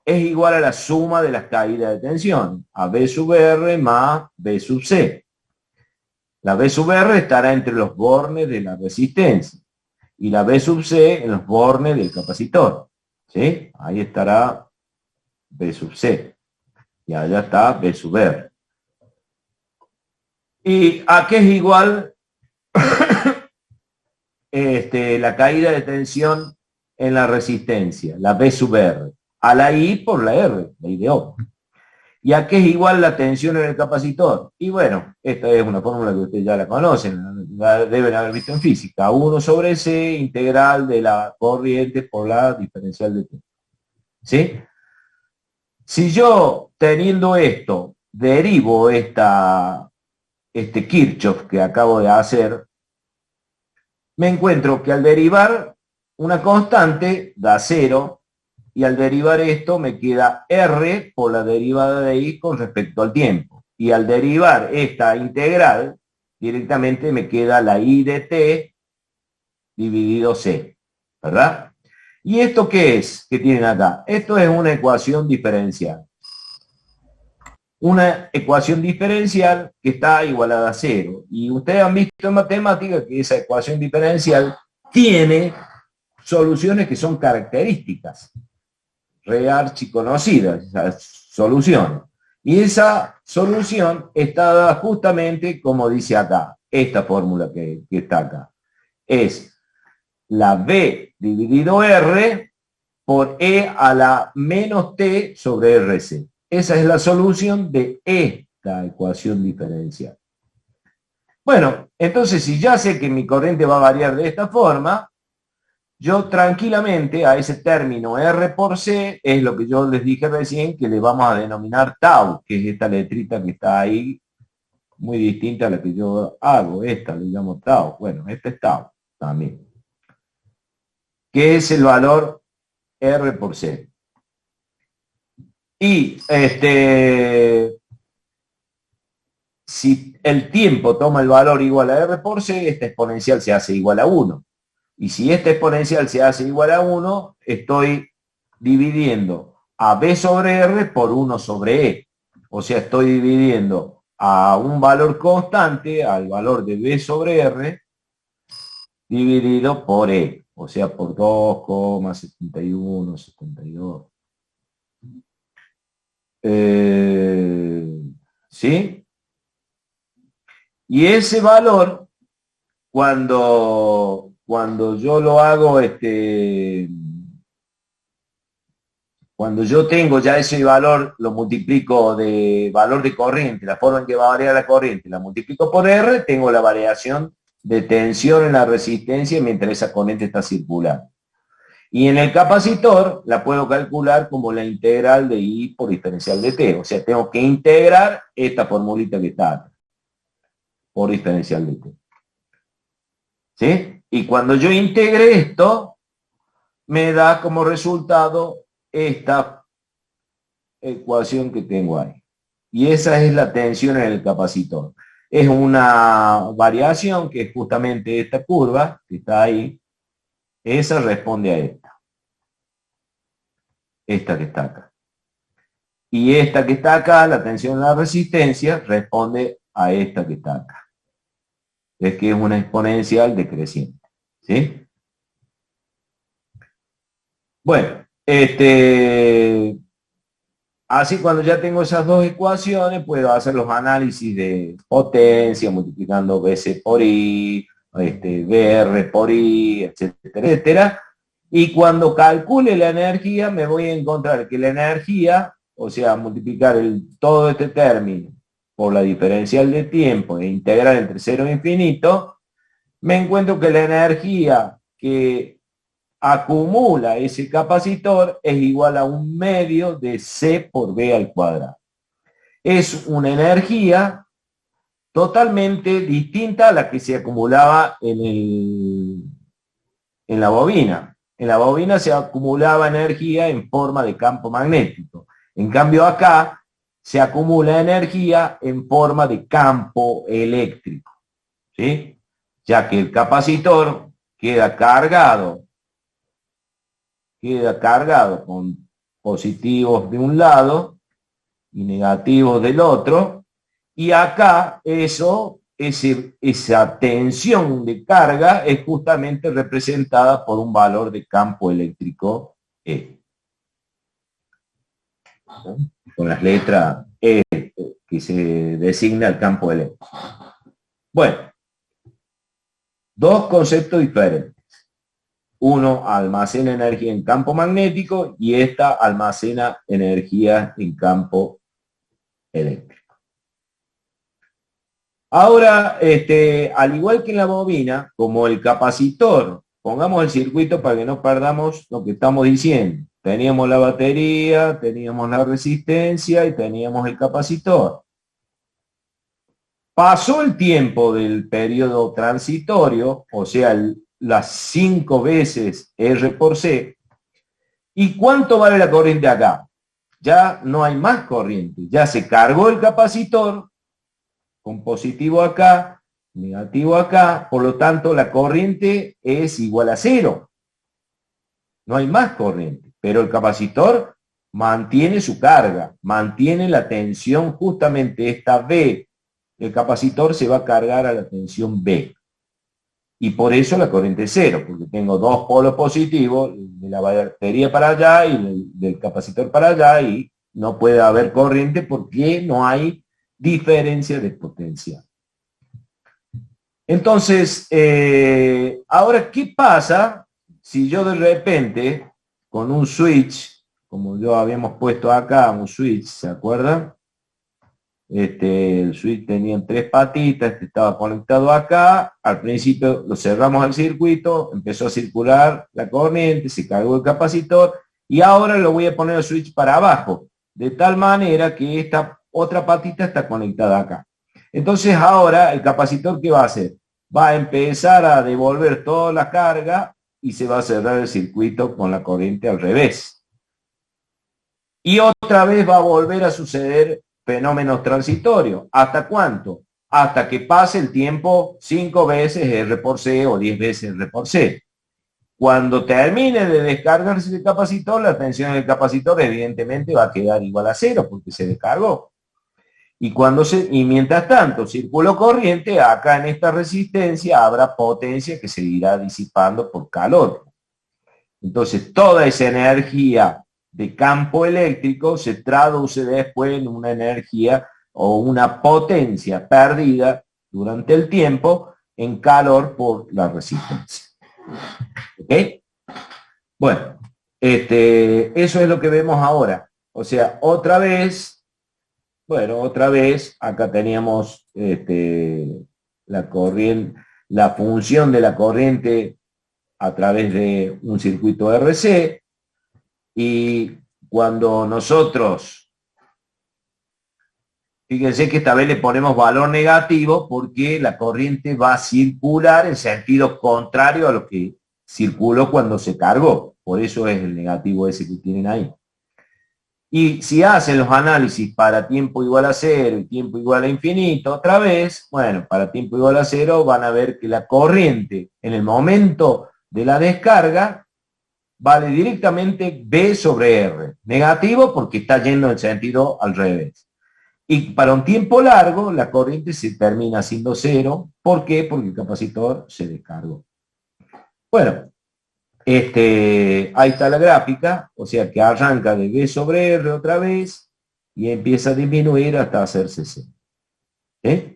es igual a la suma de las caídas de tensión, a B sub R más B sub C. La B sub R estará entre los bornes de la resistencia y la B sub C en los bornes del capacitor. ¿Sí? Ahí estará B sub C. Y allá está B sub R. ¿Y a qué es igual la caída de tensión en la resistencia? La B sub R. A la I por la R, la I de O. ¿Y a qué es igual la tensión en el capacitor? Y bueno, esta es una fórmula que ustedes ya la conocen, la deben haber visto en física. 1 sobre C integral de la corriente por la diferencial de T. ¿Sí? Si yo, teniendo esto, derivo Kirchhoff que acabo de hacer, me encuentro que al derivar una constante da 0, y al derivar esto me queda R por la derivada de I con respecto al tiempo. Y al derivar esta integral, directamente me queda la I de T dividido C, ¿verdad? ¿Y esto qué es que tienen acá? Esto es una ecuación diferencial. Una ecuación diferencial que está igualada a 0. Y ustedes han visto en matemáticas que esa ecuación diferencial tiene soluciones que son características, archiconocidas, esas soluciones. Y esa solución está dada justamente como dice acá, esta fórmula que está acá. Es la B dividido R por E a la menos T sobre RC. Esa es la solución de esta ecuación diferencial. Bueno, entonces si ya sé que mi corriente va a variar de esta forma, yo tranquilamente a ese término R por C, es lo que yo les dije recién, que le vamos a denominar tau, que es esta letrita que está ahí, muy distinta a la que yo hago, esta le llamo tau. Bueno, este es tau también, que es el valor R por C. Y si el tiempo toma el valor igual a R por C, esta exponencial se hace igual a 1. Y si esta exponencial se hace igual a 1, estoy dividiendo a B sobre R por 1 sobre E. O sea, estoy dividiendo a un valor constante, al valor de B sobre R, dividido por E. O sea, por 2,7172. ¿Sí? Y ese valor, cuando yo lo hago, Cuando yo tengo ya ese valor, lo multiplico de valor de corriente, la forma en que va a variar la corriente, la multiplico por R, tengo la variación de tensión en la resistencia mientras esa corriente está circulando. Y en el capacitor la puedo calcular como la integral de I por diferencial de T. O sea, tengo que integrar esta formulita que está acá, por diferencial de T. ¿Sí? Y cuando yo integre esto, me da como resultado esta ecuación que tengo ahí. Y esa es la tensión en el capacitor. Es una variación que es justamente esta curva que está ahí. Esa responde a esta. Esta que está acá. Y esta que está acá, la tensión en la resistencia, responde a esta que está acá. Es que es una exponencial decreciente. ¿Sí? Bueno, así cuando ya tengo esas dos ecuaciones, puedo hacer los análisis de potencia, multiplicando BC por I, BR por I, etcétera, etcétera. Y cuando calcule la energía, me voy a encontrar que la energía, o sea, multiplicar todo este término por la diferencial de tiempo e integrar entre 0 e infinito, me encuentro que la energía que acumula ese capacitor es igual a 1/2 de C por B al cuadrado. Es una energía totalmente distinta a la que se acumulaba en la bobina. En la bobina se acumulaba energía en forma de campo magnético. En cambio acá se acumula energía en forma de campo eléctrico, ¿sí? Ya que el capacitor queda cargado con positivos de un lado y negativos del otro, y acá esa tensión de carga es justamente representada por un valor de campo eléctrico E. Con las letras E que se designa el campo eléctrico. Bueno, dos conceptos diferentes. Uno almacena energía en campo magnético y esta almacena energía en campo eléctrico. Ahora, al igual que en la bobina, como el capacitor, pongamos el circuito para que no perdamos lo que estamos diciendo. Teníamos la batería, teníamos la resistencia y teníamos el capacitor. Pasó el tiempo del periodo transitorio, o sea, las 5 veces R por C. ¿Y cuánto vale la corriente acá? Ya no hay más corriente, ya se cargó el capacitor, con positivo acá, negativo acá, por lo tanto la corriente es igual a 0. No hay más corriente, pero el capacitor mantiene su carga, mantiene la tensión justamente esta B. El capacitor se va a cargar a la tensión B. Y por eso la corriente es 0, porque tengo dos polos positivos, de la batería para allá y del capacitor para allá, y no puede haber corriente porque no hay diferencia de potencia. Entonces, ahora, ¿qué pasa si yo de repente, con un switch, como yo habíamos puesto acá, un switch, ¿se acuerdan? El switch tenía 3 patitas, estaba conectado acá, al principio lo cerramos al circuito, empezó a circular la corriente, se cargó el capacitor, y ahora lo voy a poner el switch para abajo, de tal manera que esta otra patita está conectada acá. Entonces ahora el capacitor, ¿qué va a hacer? Va a empezar a devolver toda la carga y se va a cerrar el circuito con la corriente al revés. Y otra vez va a volver a suceder fenómenos transitorios. ¿Hasta cuánto? Hasta que pase el tiempo 5 veces R por C o 10 veces R por C. Cuando termine de descargarse el capacitor, la tensión del capacitor evidentemente va a quedar igual a 0 porque se descargó. Y mientras tanto circuló corriente, acá en esta resistencia habrá potencia que se irá disipando por calor. Entonces toda esa energía de campo eléctrico se traduce después en una energía o una potencia perdida durante el tiempo en calor por la resistencia. ¿Ok? Bueno, Eso es lo que vemos ahora. O sea, otra vez, bueno, otra vez, acá teníamos la corriente, la función de la corriente a través de un circuito RC, y cuando nosotros, fíjense que esta vez le ponemos valor negativo porque la corriente va a circular en sentido contrario a lo que circuló cuando se cargó. Por eso es el negativo ese que tienen ahí. Y si hacen los análisis para tiempo igual a 0 y tiempo igual a infinito, otra vez, bueno, para tiempo igual a 0 van a ver que la corriente en el momento de la descarga vale directamente B sobre R. Negativo porque está yendo en sentido al revés. Y para un tiempo largo, la corriente se termina siendo 0. ¿Por qué? Porque el capacitor se descargó. Bueno, ahí está la gráfica, o sea que arranca de B sobre R otra vez y empieza a disminuir hasta hacerse 0.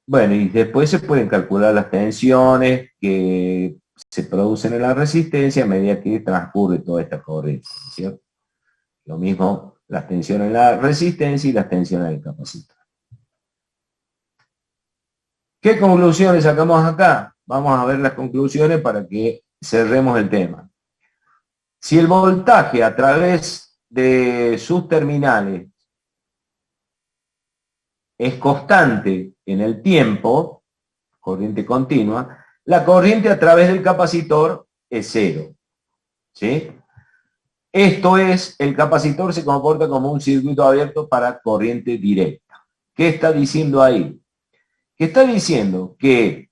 Bueno, y después se pueden calcular las tensiones que se producen en la resistencia a medida que transcurre toda esta corriente, ¿cierto? Lo mismo las tensiones en la resistencia y las tensiones del capacitor. ¿Qué conclusiones sacamos acá? Vamos a ver las conclusiones para que cerremos el tema. Si el voltaje a través de sus terminales es constante en el tiempo, corriente continua, la corriente a través del capacitor es 0. ¿Sí? Esto es, el capacitor se comporta como un circuito abierto para corriente directa. ¿Qué está diciendo ahí? Que está diciendo que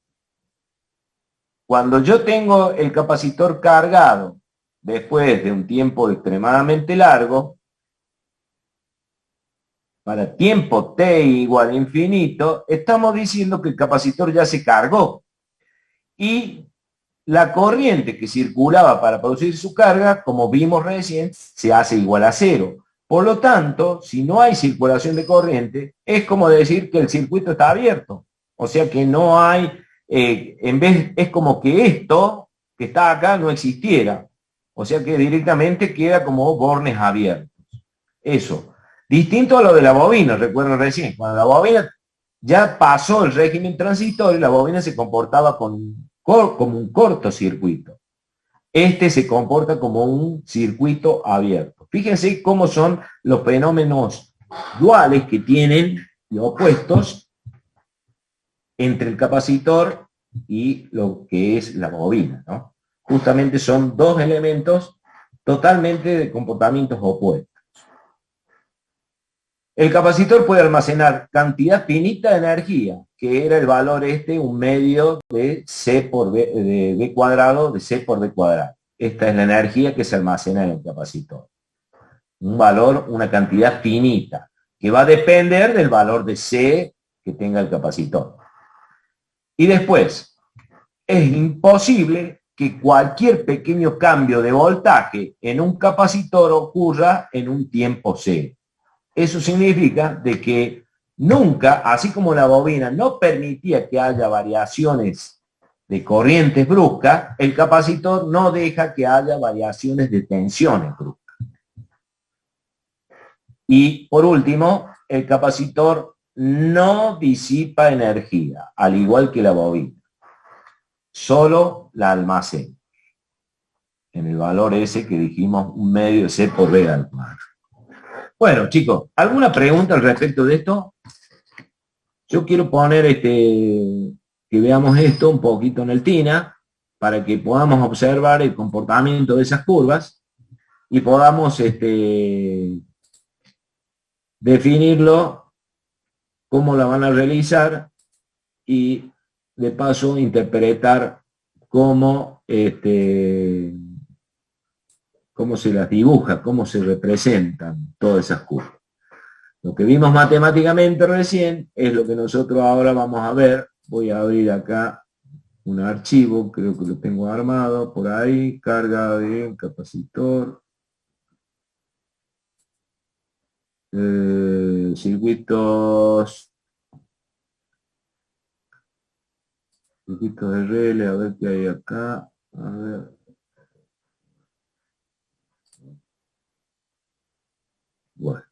cuando yo tengo el capacitor cargado después de un tiempo extremadamente largo, para tiempo t igual a infinito, estamos diciendo que el capacitor ya se cargó. Y la corriente que circulaba para producir su carga, como vimos recién, se hace igual a 0. Por lo tanto, si no hay circulación de corriente, es como decir que el circuito está abierto. O sea que no hay, en vez, es como que esto que está acá no existiera. O sea que directamente queda como bornes abiertos. Eso. Distinto a lo de la bobina, recuerden recién, cuando la bobina ya pasó el régimen transitorio, la bobina se comportaba como un cortocircuito. Este se comporta como un circuito abierto. Fíjense cómo son los fenómenos duales que tienen y opuestos entre el capacitor y lo que es la bobina, ¿no? Justamente son dos elementos totalmente de comportamientos opuestos. El capacitor puede almacenar cantidad finita de energía, que era el valor un medio de C por B, de B cuadrado, de C por B cuadrado. Esta es la energía que se almacena en el capacitor. Un valor, una cantidad finita, que va a depender del valor de C que tenga el capacitor. Y después, es imposible que cualquier pequeño cambio de voltaje en un capacitor ocurra en un tiempo C. Eso significa de que nunca, así como la bobina no permitía que haya variaciones de corrientes bruscas, el capacitor no deja que haya variaciones de tensiones bruscas. Y por último, el capacitor no disipa energía, al igual que la bobina. Solo la almacena. En el valor ese que dijimos, un medio de C por B al cuadrado. Bueno, chicos, ¿alguna pregunta al respecto de esto? Yo quiero poner que veamos esto un poquito en el TINA para que podamos observar el comportamiento de esas curvas y podamos definirlo, cómo la van a realizar y de paso interpretar cómo se las dibuja, cómo se representan todas esas curvas. Lo que vimos matemáticamente recién es lo que nosotros ahora vamos a ver. Voy a abrir acá un archivo, creo que lo tengo armado por ahí, carga de capacitor, circuitos Circuito de relé, a ver qué hay acá. A ver. Bueno.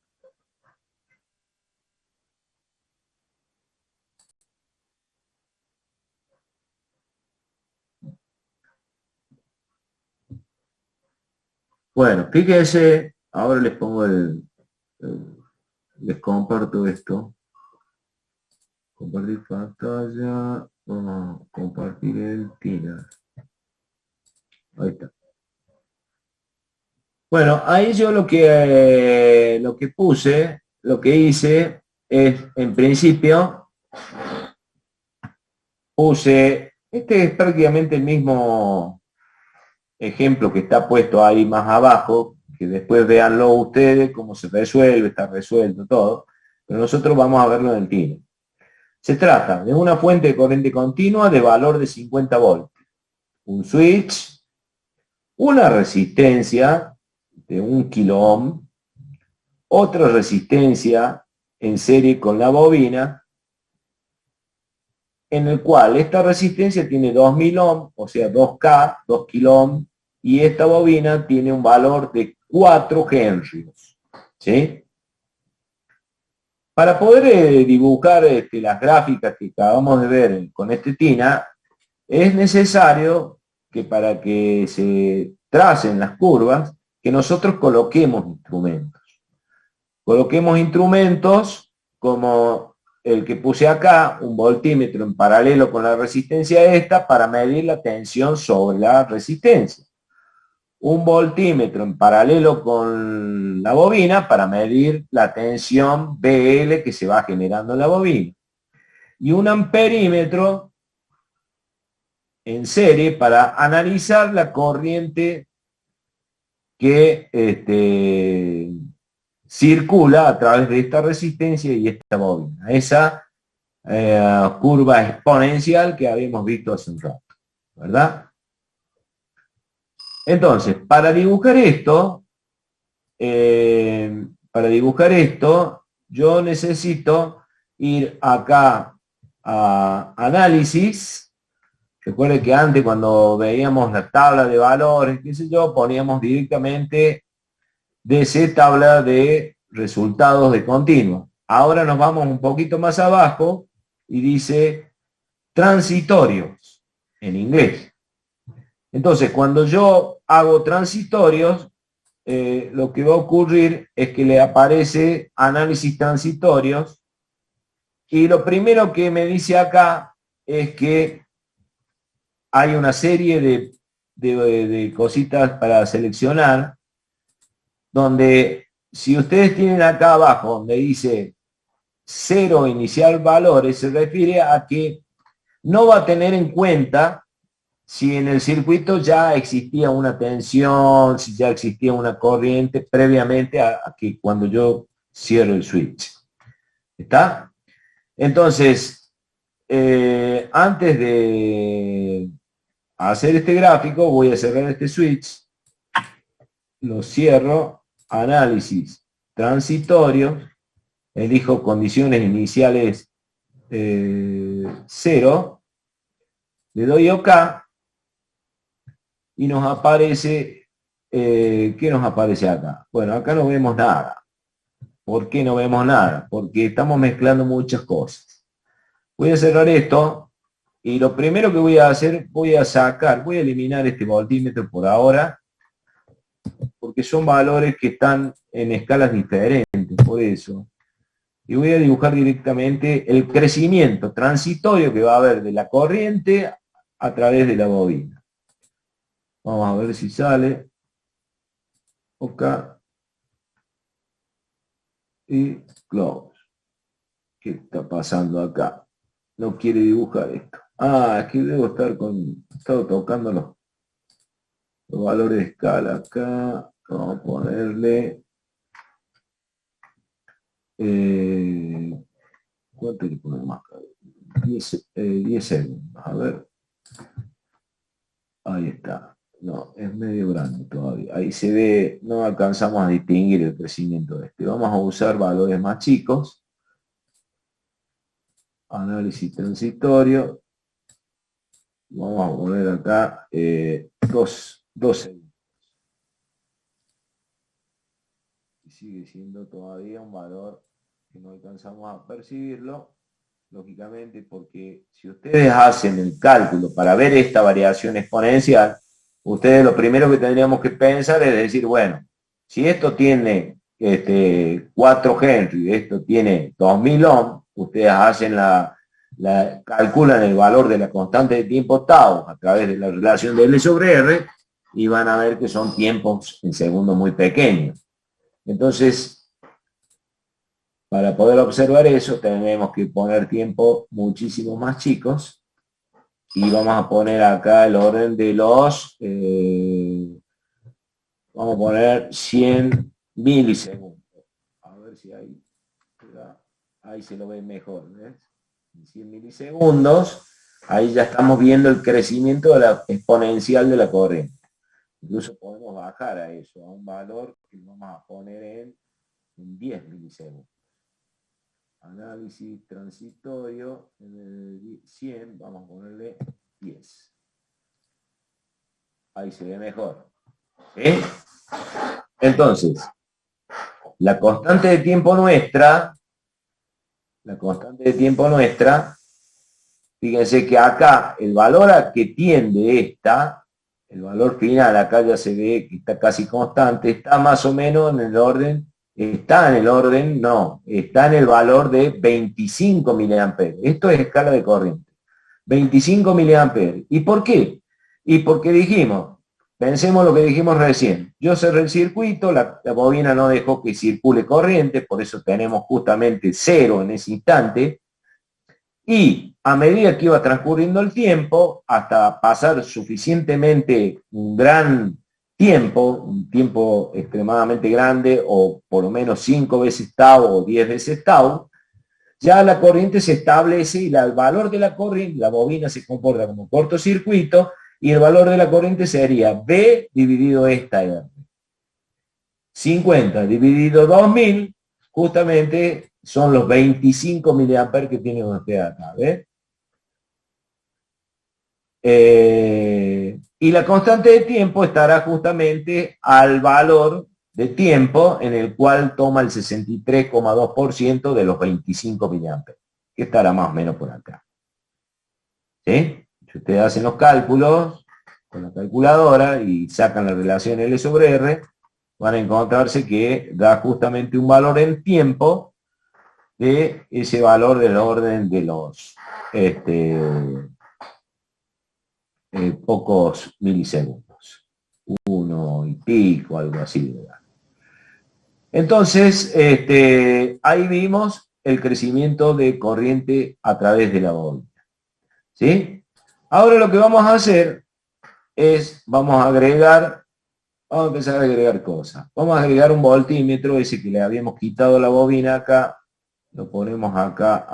Bueno, fíjense, ahora les pongo les comparto esto. Compartir pantalla, vamos a compartir el TINA. Ahí está. Bueno, ahí yo lo que puse, lo que hice es, en principio, puse, este es prácticamente el mismo ejemplo que está puesto ahí más abajo, que después véanlo ustedes, cómo se resuelve, está resuelto todo, pero nosotros vamos a verlo en el TINA. Se trata de una fuente de corriente continua de valor de 50 voltios, un switch, una resistencia de 1 kilo ohm, otra resistencia en serie con la bobina, en el cual esta resistencia tiene 2000 ohm, o sea 2K, 2 kilo ohm, y esta bobina tiene un valor de 4 henrios. ¿Sí? Para poder dibujar las gráficas que acabamos de ver con este TINA, es necesario que para que se tracen las curvas, que nosotros coloquemos instrumentos. Coloquemos instrumentos como el que puse acá, un voltímetro en paralelo con la resistencia esta, para medir la tensión sobre la resistencia. Un voltímetro en paralelo con la bobina para medir la tensión BL que se va generando en la bobina. Y un amperímetro en serie para analizar la corriente que circula a través de esta resistencia y esta bobina. Esa curva exponencial que habíamos visto hace un rato, ¿verdad? Entonces, para dibujar esto, yo necesito ir acá a análisis. Recuerden que antes, cuando veíamos la tabla de valores, qué sé yo, poníamos directamente DC tabla de resultados de continuo. Ahora nos vamos un poquito más abajo y dice transitorios en inglés. Entonces, cuando yo hago transitorios, lo que va a ocurrir es que le aparece análisis transitorios y lo primero que me dice acá es que hay una serie de cositas para seleccionar, donde si ustedes tienen acá abajo donde dice 0 inicial valores, se refiere a que no va a tener en cuenta si en el circuito ya existía una tensión, si ya existía una corriente previamente a que cuando yo cierro el switch. ¿Está? Entonces, antes de hacer este gráfico, voy a cerrar este switch, lo cierro, análisis transitorio, elijo condiciones iniciales 0, le doy OK y nos aparece, ¿qué nos aparece acá? Bueno, acá no vemos nada. ¿Por qué no vemos nada? Porque estamos mezclando muchas cosas. Voy a cerrar esto y lo primero que voy a hacer, voy a eliminar este voltímetro por ahora, porque son valores que están en escalas diferentes, por eso. Y voy a dibujar directamente el crecimiento transitorio que va a haber de la corriente a través de la bobina. Vamos a ver si sale. OK. Y close. ¿Qué está pasando acá? No quiere dibujar esto. Ah, es que debo estar estado tocando los valores de escala acá. Vamos a ponerle ¿cuánto le ponemos acá? 10 segundos. A ver. Ahí está. No, es medio grande todavía. Ahí se ve, no alcanzamos a distinguir el crecimiento de este. Vamos a usar valores más chicos. Análisis transitorio. Vamos a poner acá 2 segundos. Y sigue siendo todavía un valor que no alcanzamos a percibirlo, lógicamente, porque si ustedes hacen el cálculo para ver esta variación exponencial, ustedes lo primero que tendríamos que pensar es decir, bueno, si esto tiene 4 Henry, esto tiene 2000 ohm, ustedes hacen calculan el valor de la constante de tiempo tau a través de la relación de L sobre R y van a ver que son tiempos en segundos muy pequeños. Entonces, para poder observar eso, tenemos que poner tiempos muchísimo más chicos y vamos a poner acá el orden de los, vamos a poner 100 milisegundos. A ver si ahí se lo ve mejor, ¿ves? 100 milisegundos, ahí ya estamos viendo el crecimiento de la exponencial de la corriente. Incluso podemos bajar a eso, a un valor que vamos a poner en 10 milisegundos. Análisis transitorio, en el 100, vamos a ponerle 10. Ahí se ve mejor. ¿Sí? Entonces, la constante de tiempo nuestra, fíjense que acá el valor a que tiende el valor final, acá ya se ve que está casi constante, está más o menos en el orden, está en el valor de 25 miliamperes. Esto es escala de corriente. 25 miliamperes. ¿Y por qué? Y porque dijimos, pensemos lo que dijimos recién. Yo cerré el circuito, la bobina no dejó que circule corriente, por eso tenemos justamente 0 en ese instante. Y a medida que iba transcurriendo el tiempo, hasta pasar suficientemente un tiempo extremadamente grande, o por lo menos 5 veces tau o 10 veces tau, ya la corriente se establece y el valor de la corriente, la bobina se comporta como cortocircuito, y el valor de la corriente sería B dividido esta R. 50 dividido 2000, justamente son los 25 miliamperes que tiene usted acá, ¿ves? Y la constante de tiempo estará justamente al valor de tiempo en el cual toma el 63,2% de los 25 miliamperes, que estará más o menos por acá. ¿Sí? Si ustedes hacen los cálculos con la calculadora y sacan la relación L sobre R, van a encontrarse que da justamente un valor en tiempo de ese valor del orden de los pocos milisegundos, 1 y pico, algo así, ¿verdad? Entonces, ahí vimos el crecimiento de corriente a través de la bobina. ¿Sí? Ahora lo que vamos a hacer es, vamos a empezar a agregar cosas. Vamos a agregar un voltímetro, ese que le habíamos quitado la bobina acá, lo ponemos acá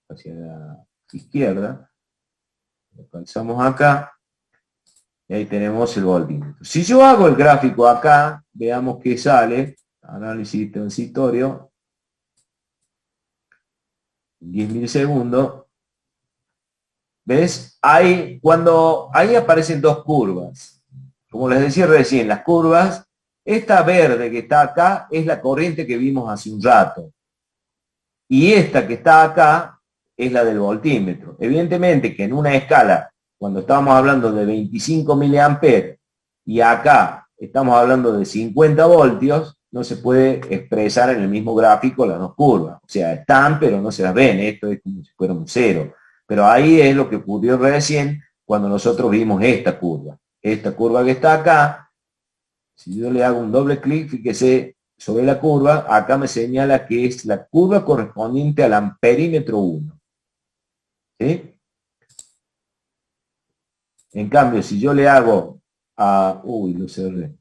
hacia la izquierda, lo calzamos acá, y ahí tenemos el voltímetro. Si yo hago el gráfico acá, veamos qué sale, análisis transitorio, 10 milisegundos, ¿ves? Ahí aparecen dos curvas. Como les decía recién, las curvas, esta verde que está acá es la corriente que vimos hace un rato. Y esta que está acá es la del voltímetro. Evidentemente que en una escala, cuando estábamos hablando de 25 miliamperes y acá estamos hablando de 50 voltios, no se puede expresar en el mismo gráfico las dos curvas. O sea, están, pero no se las ven. Esto es como si fuera un cero. Pero ahí es lo que ocurrió recién cuando nosotros vimos esta curva. Esta curva que está acá, si yo le hago un doble clic, fíjese, sobre la curva, acá me señala que es la curva correspondiente al amperímetro 1. ¿Sí? En cambio, si yo le hago lo cerré.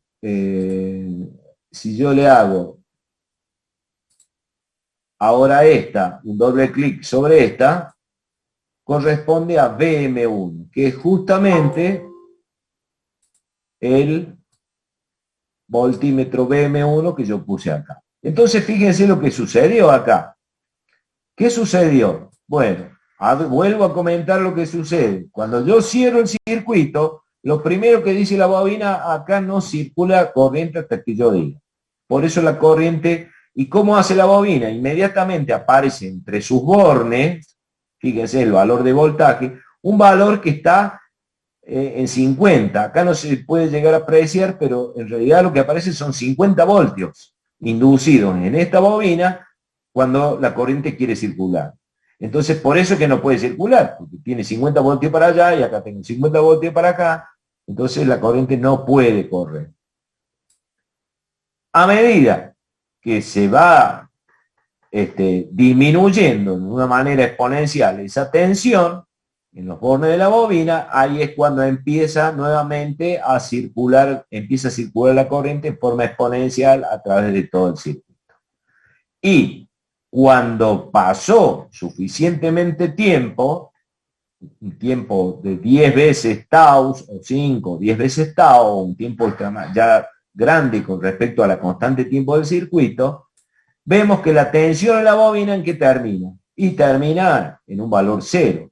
Si yo le hago ahora un doble clic sobre esta, corresponde a BM1, que es justamente el voltímetro BM1 que yo puse acá. Entonces, fíjense lo que sucedió acá. ¿Qué sucedió? Bueno, Vuelvo a comentar lo que sucede. Cuando yo cierro el circuito, lo primero que dice la bobina, acá no circula corriente hasta que yo diga. Por eso la corriente, ¿y cómo hace la bobina? Inmediatamente aparece entre sus bornes, fíjense el valor de voltaje, un valor que está en 50. Acá no se puede llegar a apreciar, pero en realidad lo que aparece son 50 voltios inducidos en esta bobina cuando la corriente quiere circular. Entonces, por eso es que no puede circular, porque tiene 50 voltios para allá y acá tengo 50 voltios para acá, entonces la corriente no puede correr. A medida que se va disminuyendo de una manera exponencial esa tensión en los bornes de la bobina, ahí es cuando empieza nuevamente a circular, la corriente en forma exponencial a través de todo el circuito. Y cuando pasó suficientemente tiempo, un tiempo de 10 veces tau, o 5, 10 veces tau, un tiempo ya grande con respecto a la constante tiempo del circuito, vemos que la tensión en la bobina ¿en qué termina? Y termina en un valor 0.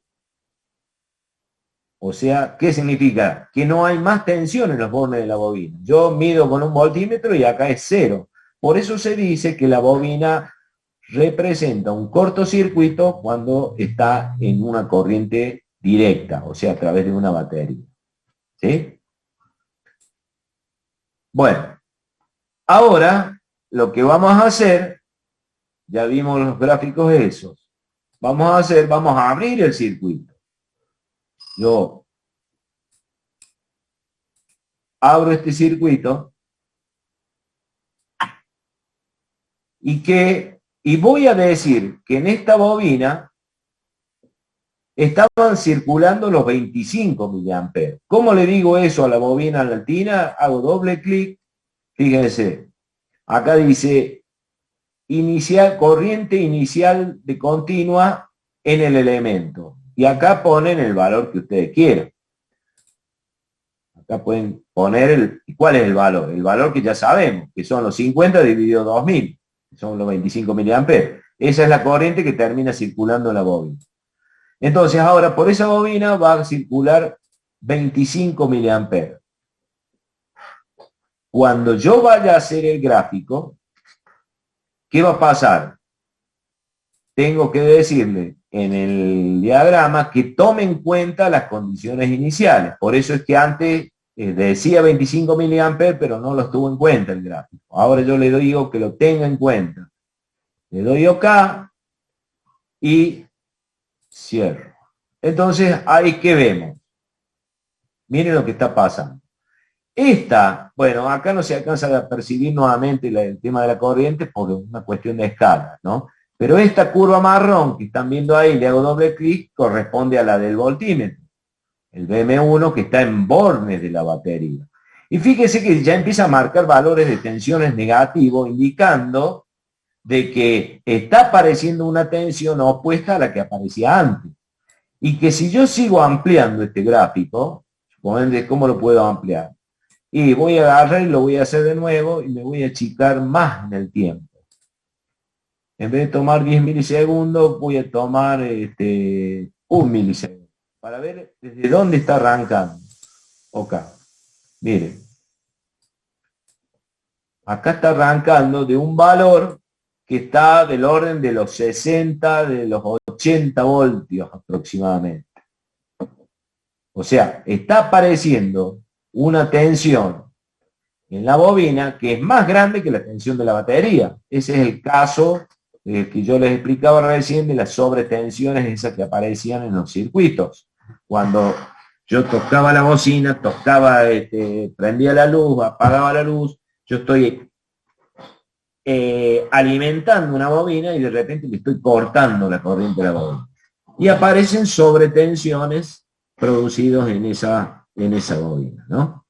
O sea, ¿qué significa? Que no hay más tensión en los bornes de la bobina. Yo mido con un voltímetro y acá es 0. Por eso se dice que la bobina representa un cortocircuito cuando está en una corriente directa, o sea, a través de una batería. ¿Sí? Bueno, ahora lo que vamos a hacer, ya vimos los gráficos esos, vamos a abrir el circuito. Yo abro este circuito y voy a decir que en esta bobina estaban circulando los 25 miliamperes. ¿Cómo le digo eso a la bobina latina? Hago doble clic, fíjense, acá dice corriente inicial de continua en el elemento. Y acá ponen el valor que ustedes quieran. Acá pueden poner ¿cuál es el valor? El valor que ya sabemos, que son los 50 dividido 2000, son los 25 miliamperes. Esa es la corriente que termina circulando en la bobina. Entonces ahora por esa bobina va a circular 25 miliamperes. Cuando yo vaya a hacer el gráfico, ¿qué va a pasar? Tengo que decirle en el diagrama que tome en cuenta las condiciones iniciales. Por eso es que antes decía 25 miliamperes, pero no los tuvo en cuenta el gráfico. Ahora yo le digo que lo tenga en cuenta. Le doy OK y cierro. Entonces, ahí que vemos. Miren lo que está pasando. Bueno, acá no se alcanza a percibir nuevamente el tema de la corriente por una cuestión de escala, ¿no? Pero esta curva marrón que están viendo ahí, le hago doble clic, corresponde a la del voltímetro. El BM1 que está en bornes de la batería. Y fíjese que ya empieza a marcar valores de tensiones negativos, indicando de que está apareciendo una tensión opuesta a la que aparecía antes. Y que si yo sigo ampliando este gráfico, ¿cómo lo puedo ampliar? Y voy a agarrar y lo voy a hacer de nuevo y me voy a achicar más en el tiempo. En vez de tomar 10 milisegundos, voy a tomar 1 milisegundo. Para ver desde dónde está arrancando. OK. Miren. Acá está arrancando de un valor que está del orden de los 60, de los 80 voltios aproximadamente. O sea, está apareciendo una tensión en la bobina que es más grande que la tensión de la batería. Ese es el caso que yo les explicaba recién de las sobretensiones esas que aparecían en los circuitos. Cuando yo tocaba la bocina, prendía la luz, apagaba la luz, yo estoy alimentando una bobina y de repente le estoy cortando la corriente de la bobina. Y aparecen sobretensiones producidos en esa bobina, ¿no?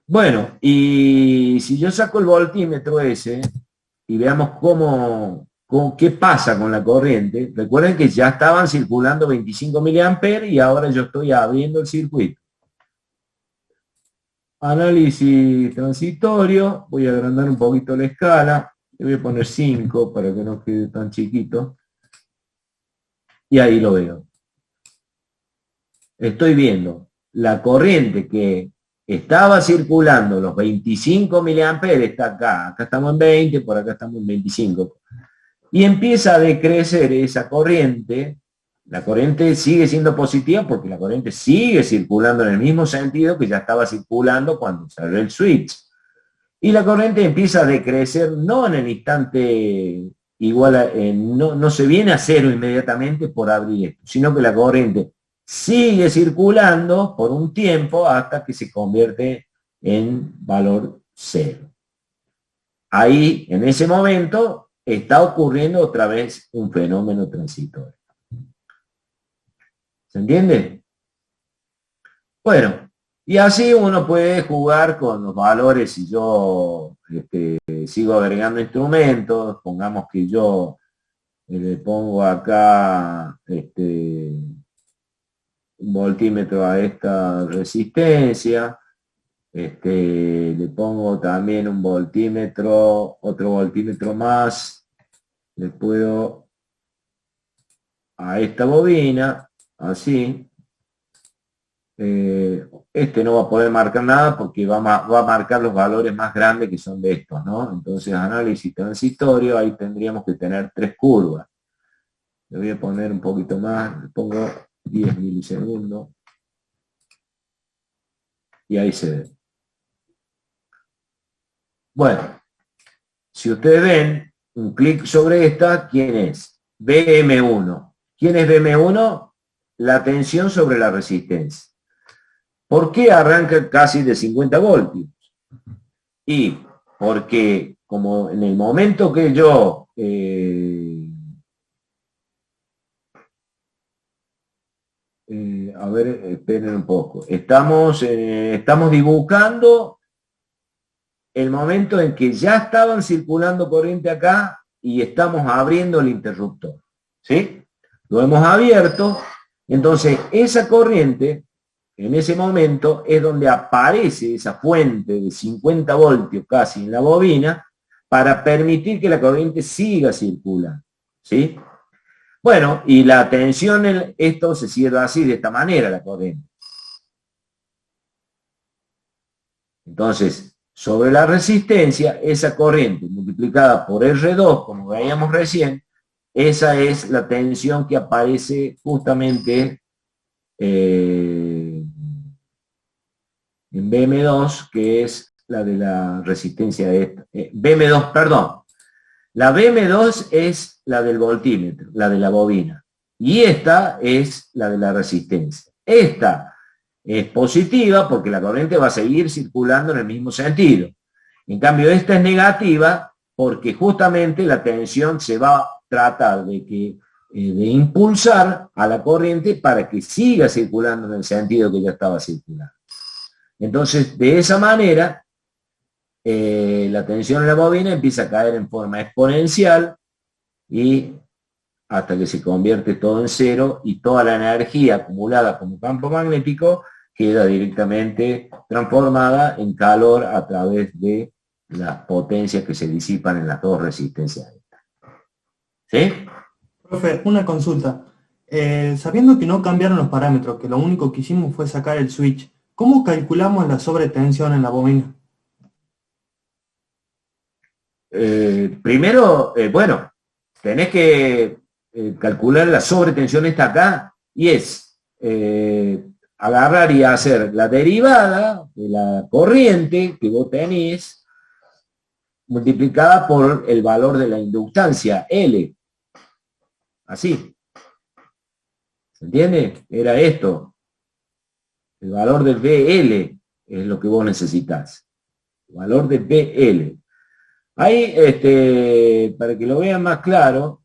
Bueno, y si yo saco el voltímetro ese y veamos qué pasa con la corriente, recuerden que ya estaban circulando 25 miliamperes y ahora yo estoy abriendo el circuito. Análisis transitorio, voy a agrandar un poquito la escala, Le voy a poner 5 para que no quede tan chiquito. Y ahí lo veo. Estoy viendo la corriente que estaba circulando, los 25 miliamperes, está acá. Acá estamos en 20, por acá estamos en 25. Y empieza a decrecer esa corriente. La corriente sigue siendo positiva porque la corriente sigue circulando en el mismo sentido que ya estaba circulando cuando salió el switch. Y la corriente empieza a decrecer no en el instante igual, no se viene a cero inmediatamente por abrir esto, sino que la corriente sigue circulando por un tiempo hasta que se convierte en valor cero. Ahí, en ese momento, está ocurriendo otra vez un fenómeno transitorio. ¿Se entiende? Bueno, y así uno puede jugar con los valores. Si yo sigo agregando instrumentos, pongamos que yo le pongo acá un voltímetro a esta resistencia, le pongo también un voltímetro, otro voltímetro más, le puedo a esta bobina, así. No va a poder marcar nada porque va a marcar los valores más grandes que son de estos, ¿no? Entonces, análisis transitorio, ahí tendríamos que tener 3 curvas. Le voy a poner un poquito más, le pongo 10 milisegundos. Y ahí se ve. Bueno, si ustedes ven, un clic sobre esta, ¿quién es? BM1. ¿Quién es BM1? La tensión sobre la resistencia. ¿Por qué arranca casi de 50 voltios? Y porque como en el momento que yo a ver, esperen un poco. Estamos dibujando el momento en que ya estaban circulando corriente acá y estamos abriendo el interruptor. ¿Sí? Lo hemos abierto. Entonces, esa corriente, en ese momento, es donde aparece esa fuente de 50 voltios casi en la bobina para permitir que la corriente siga circulando. ¿Sí? Bueno, y la tensión, esto se cierra así, de esta manera la corriente. Entonces, sobre la resistencia, esa corriente multiplicada por R2, como veíamos recién, esa es la tensión que aparece justamente en BM2, que es la de la resistencia de esta. BM2, perdón. La BM2 es la del voltímetro, la de la bobina. Y esta es la de la resistencia. Esta es positiva porque la corriente va a seguir circulando en el mismo sentido. En cambio, esta es negativa porque justamente la tensión se va a tratar de impulsar a la corriente para que siga circulando en el sentido que ya estaba circulando. Entonces, de esa manera, la tensión en la bobina empieza a caer en forma exponencial y hasta que se convierte todo en cero y toda la energía acumulada como campo magnético queda directamente transformada en calor a través de las potencias que se disipan en las dos resistencias. ¿Sí? Profe, una consulta. Sabiendo que no cambiaron los parámetros, que lo único que hicimos fue sacar el switch, ¿cómo calculamos la sobretensión en la bobina? Primero, bueno, tenés que calcular la sobretensión esta acá y es agarrar y hacer la derivada de la corriente que vos tenés multiplicada por el valor de la inductancia, L. Así. ¿Se entiende? Era esto. El valor del BL es lo que vos necesitas. El valor de BL. Ahí, para que lo vean más claro,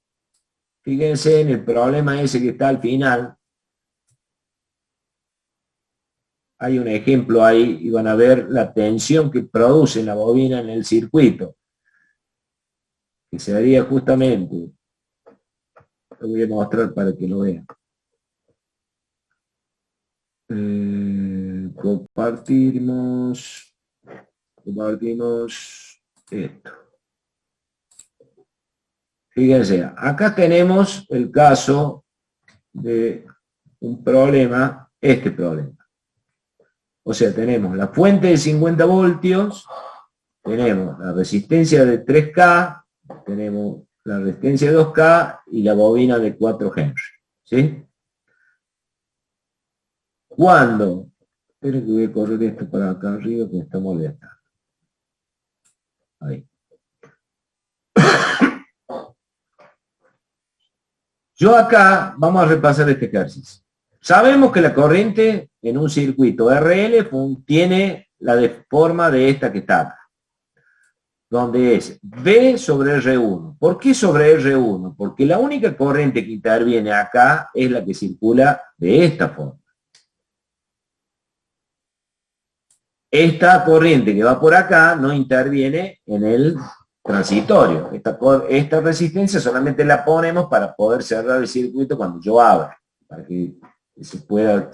fíjense en el problema ese que está al final. Hay un ejemplo ahí y van a ver la tensión que produce la bobina en el circuito. Que se haría justamente, lo voy a mostrar para que lo vean. Compartimos esto. Fíjense, acá tenemos el caso de un problema, este problema. O sea, tenemos la fuente de 50 voltios, tenemos la resistencia de 3K, tenemos la resistencia de 2K y la bobina de 4 Henry. ¿Sí? Cuando, esperen que voy a correr esto para acá arriba que me está molestando. Ahí. Yo acá, vamos a repasar este ejercicio. Sabemos que la corriente en un circuito RL tiene la forma de esta que está acá, donde es V sobre R1. ¿Por qué sobre R1? Porque la única corriente que interviene acá es la que circula de esta forma. Esta corriente que va por acá no interviene en el transitorio. Esta resistencia solamente la ponemos para poder cerrar el circuito cuando yo abra, para que se pueda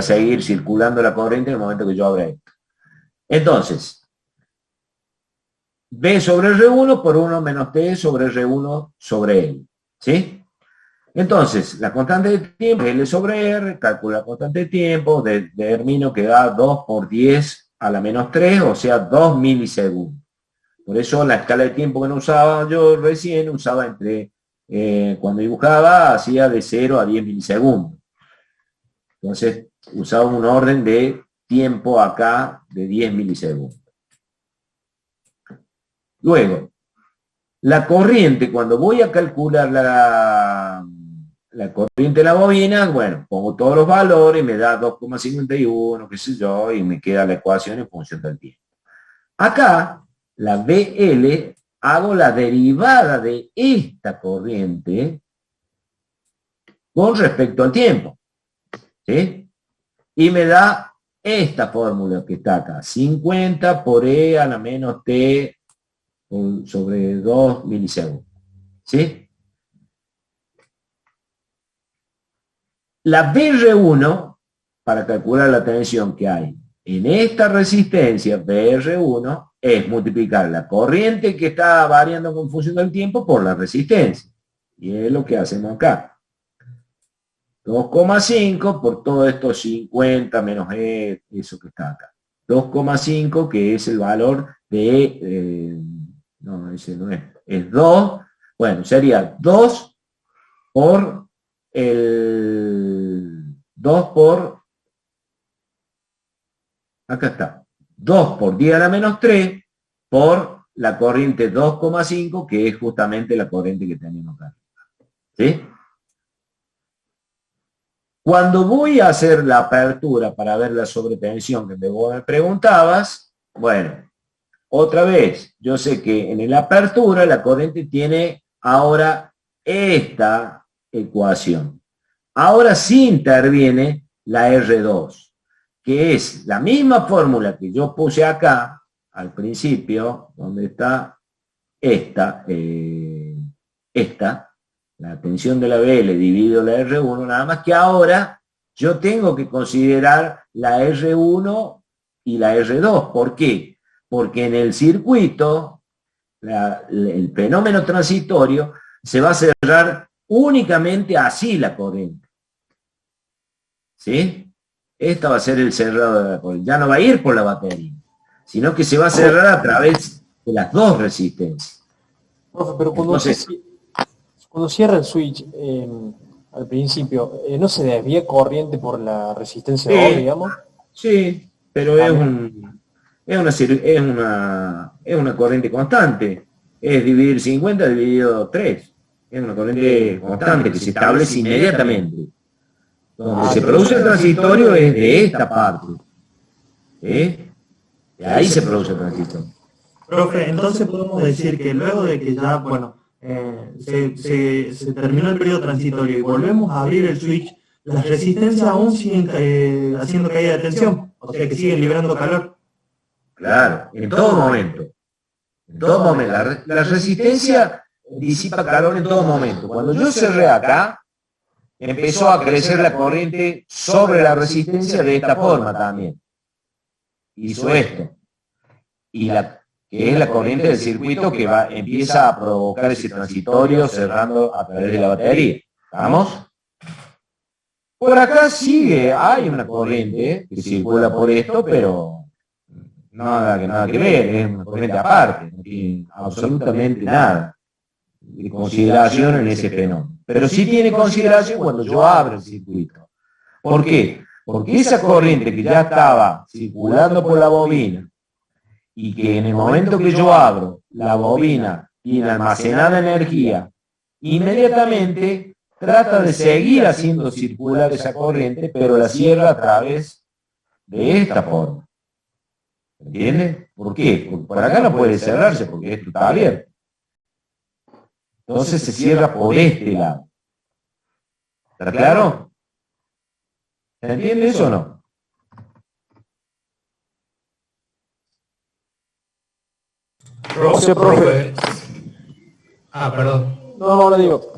seguir circulando la corriente en el momento que yo abra esto. Entonces, V sobre R1 por 1 menos T sobre R1 sobre L. ¿Sí? Entonces, la constante de tiempo es L sobre R, calculo la constante de tiempo, determino que da 2 por 10 a la menos 3, o sea, 2 milisegundos. Por eso la escala de tiempo que no usaba yo recién, usaba cuando dibujaba, hacía de 0 a 10 milisegundos. Entonces, usaba un orden de tiempo acá de 10 milisegundos. Luego, la corriente, cuando voy a calcular la corriente de la bobina, bueno, pongo todos los valores, me da 2,51, qué sé yo, y me queda la ecuación en función del tiempo. Acá, la BL, hago la derivada de esta corriente con respecto al tiempo. ¿Sí? Y me da esta fórmula que está acá, 50 por E a la menos T sobre 2 milisegundos. ¿Sí? La BR1, para calcular la tensión que hay en esta resistencia BR1, es multiplicar la corriente que está variando con función del tiempo por la resistencia. Y es lo que hacemos acá. 2,5 por todo esto 50 menos E, eso que está acá. 2,5 que es el valor de... no, ese no es 2. Bueno, sería 2 por acá está, 2 por 10 a la menos 3 por la corriente 2,5 que es justamente la corriente que tenemos acá. ¿Sí? Cuando voy a hacer la apertura para ver la sobretensión que vos me preguntabas, bueno, otra vez, yo sé que en la apertura la corriente tiene ahora esta ecuación. Ahora sí interviene la R2, que es la misma fórmula que yo puse acá al principio, donde está esta, la tensión de la BL dividido la R1, nada más que ahora yo tengo que considerar la R1 y la R2. ¿Por qué? Porque en el circuito, el fenómeno transitorio se va a cerrar únicamente así la corriente. ¿Sí? Esta va a ser el cerrado de la corriente. Ya no va a ir por la batería, sino que se va a cerrar a través de las dos resistencias. Profe, pero cuando cierra el switch al principio, ¿no se desvía corriente por la resistencia de O, digamos? Sí, pero es una corriente constante. Es dividir 50 dividido 3. Es una corriente constante que se establece inmediatamente. Donde se produce el transitorio es de esta parte. De ahí se produce el transitorio. Profe, entonces podemos decir que luego de que ya, bueno, se terminó el periodo transitorio y volvemos a abrir el switch, las resistencias aún siguen haciendo caída de tensión, o sea que siguen liberando calor. Claro, en todo momento. En todo momento. La resistencia disipa calor en todo momento. Cuando yo cerré acá, empezó a crecer la corriente sobre la resistencia de esta forma también. Hizo esto. Y que es la corriente del circuito que empieza a provocar ese transitorio cerrando a través de la batería. ¿Estamos? Por acá hay una corriente que circula por esto, pero nada que ver, es una corriente aparte, no tiene absolutamente nada de consideración en ese fenómeno. Pero sí tiene consideración cuando yo abro el circuito. ¿Por qué? Porque esa corriente que ya estaba circulando por la bobina y que en el momento que yo abro, la bobina tiene almacenada energía, inmediatamente trata de seguir haciendo circular esa corriente, pero la cierra a través de esta forma. ¿Entiendes? ¿Por qué? Porque por acá no puede cerrarse porque esto está abierto. Entonces se cierra por este lado. ¿Está claro? ¿Se entiende eso o no? Profe. Perdón. No digo.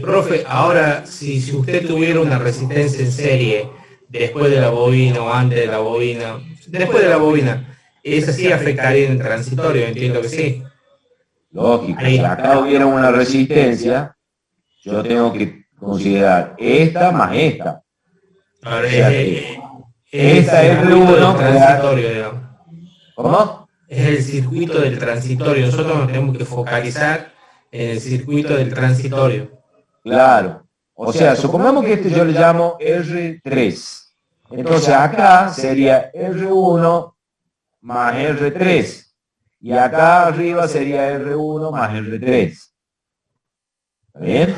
Profe, ahora si usted tuviera una resistencia en serie después de la bobina o antes de la bobina, después de la bobina, ¿esa sí afectaría en el transitorio? Entiendo que sí. Lógico, si acá hubiera una resistencia, yo tengo que considerar esta más esta. Ahora, O sea que esta es el R1 del transitorio, digamos. ¿Cómo? Es el circuito del transitorio. Nosotros nos tenemos que focalizar en el circuito del transitorio. Claro. O sea, supongamos que este yo le llamo R3. Entonces acá sería R1 más R3. Y acá arriba sería R1 más R3. ¿Está bien?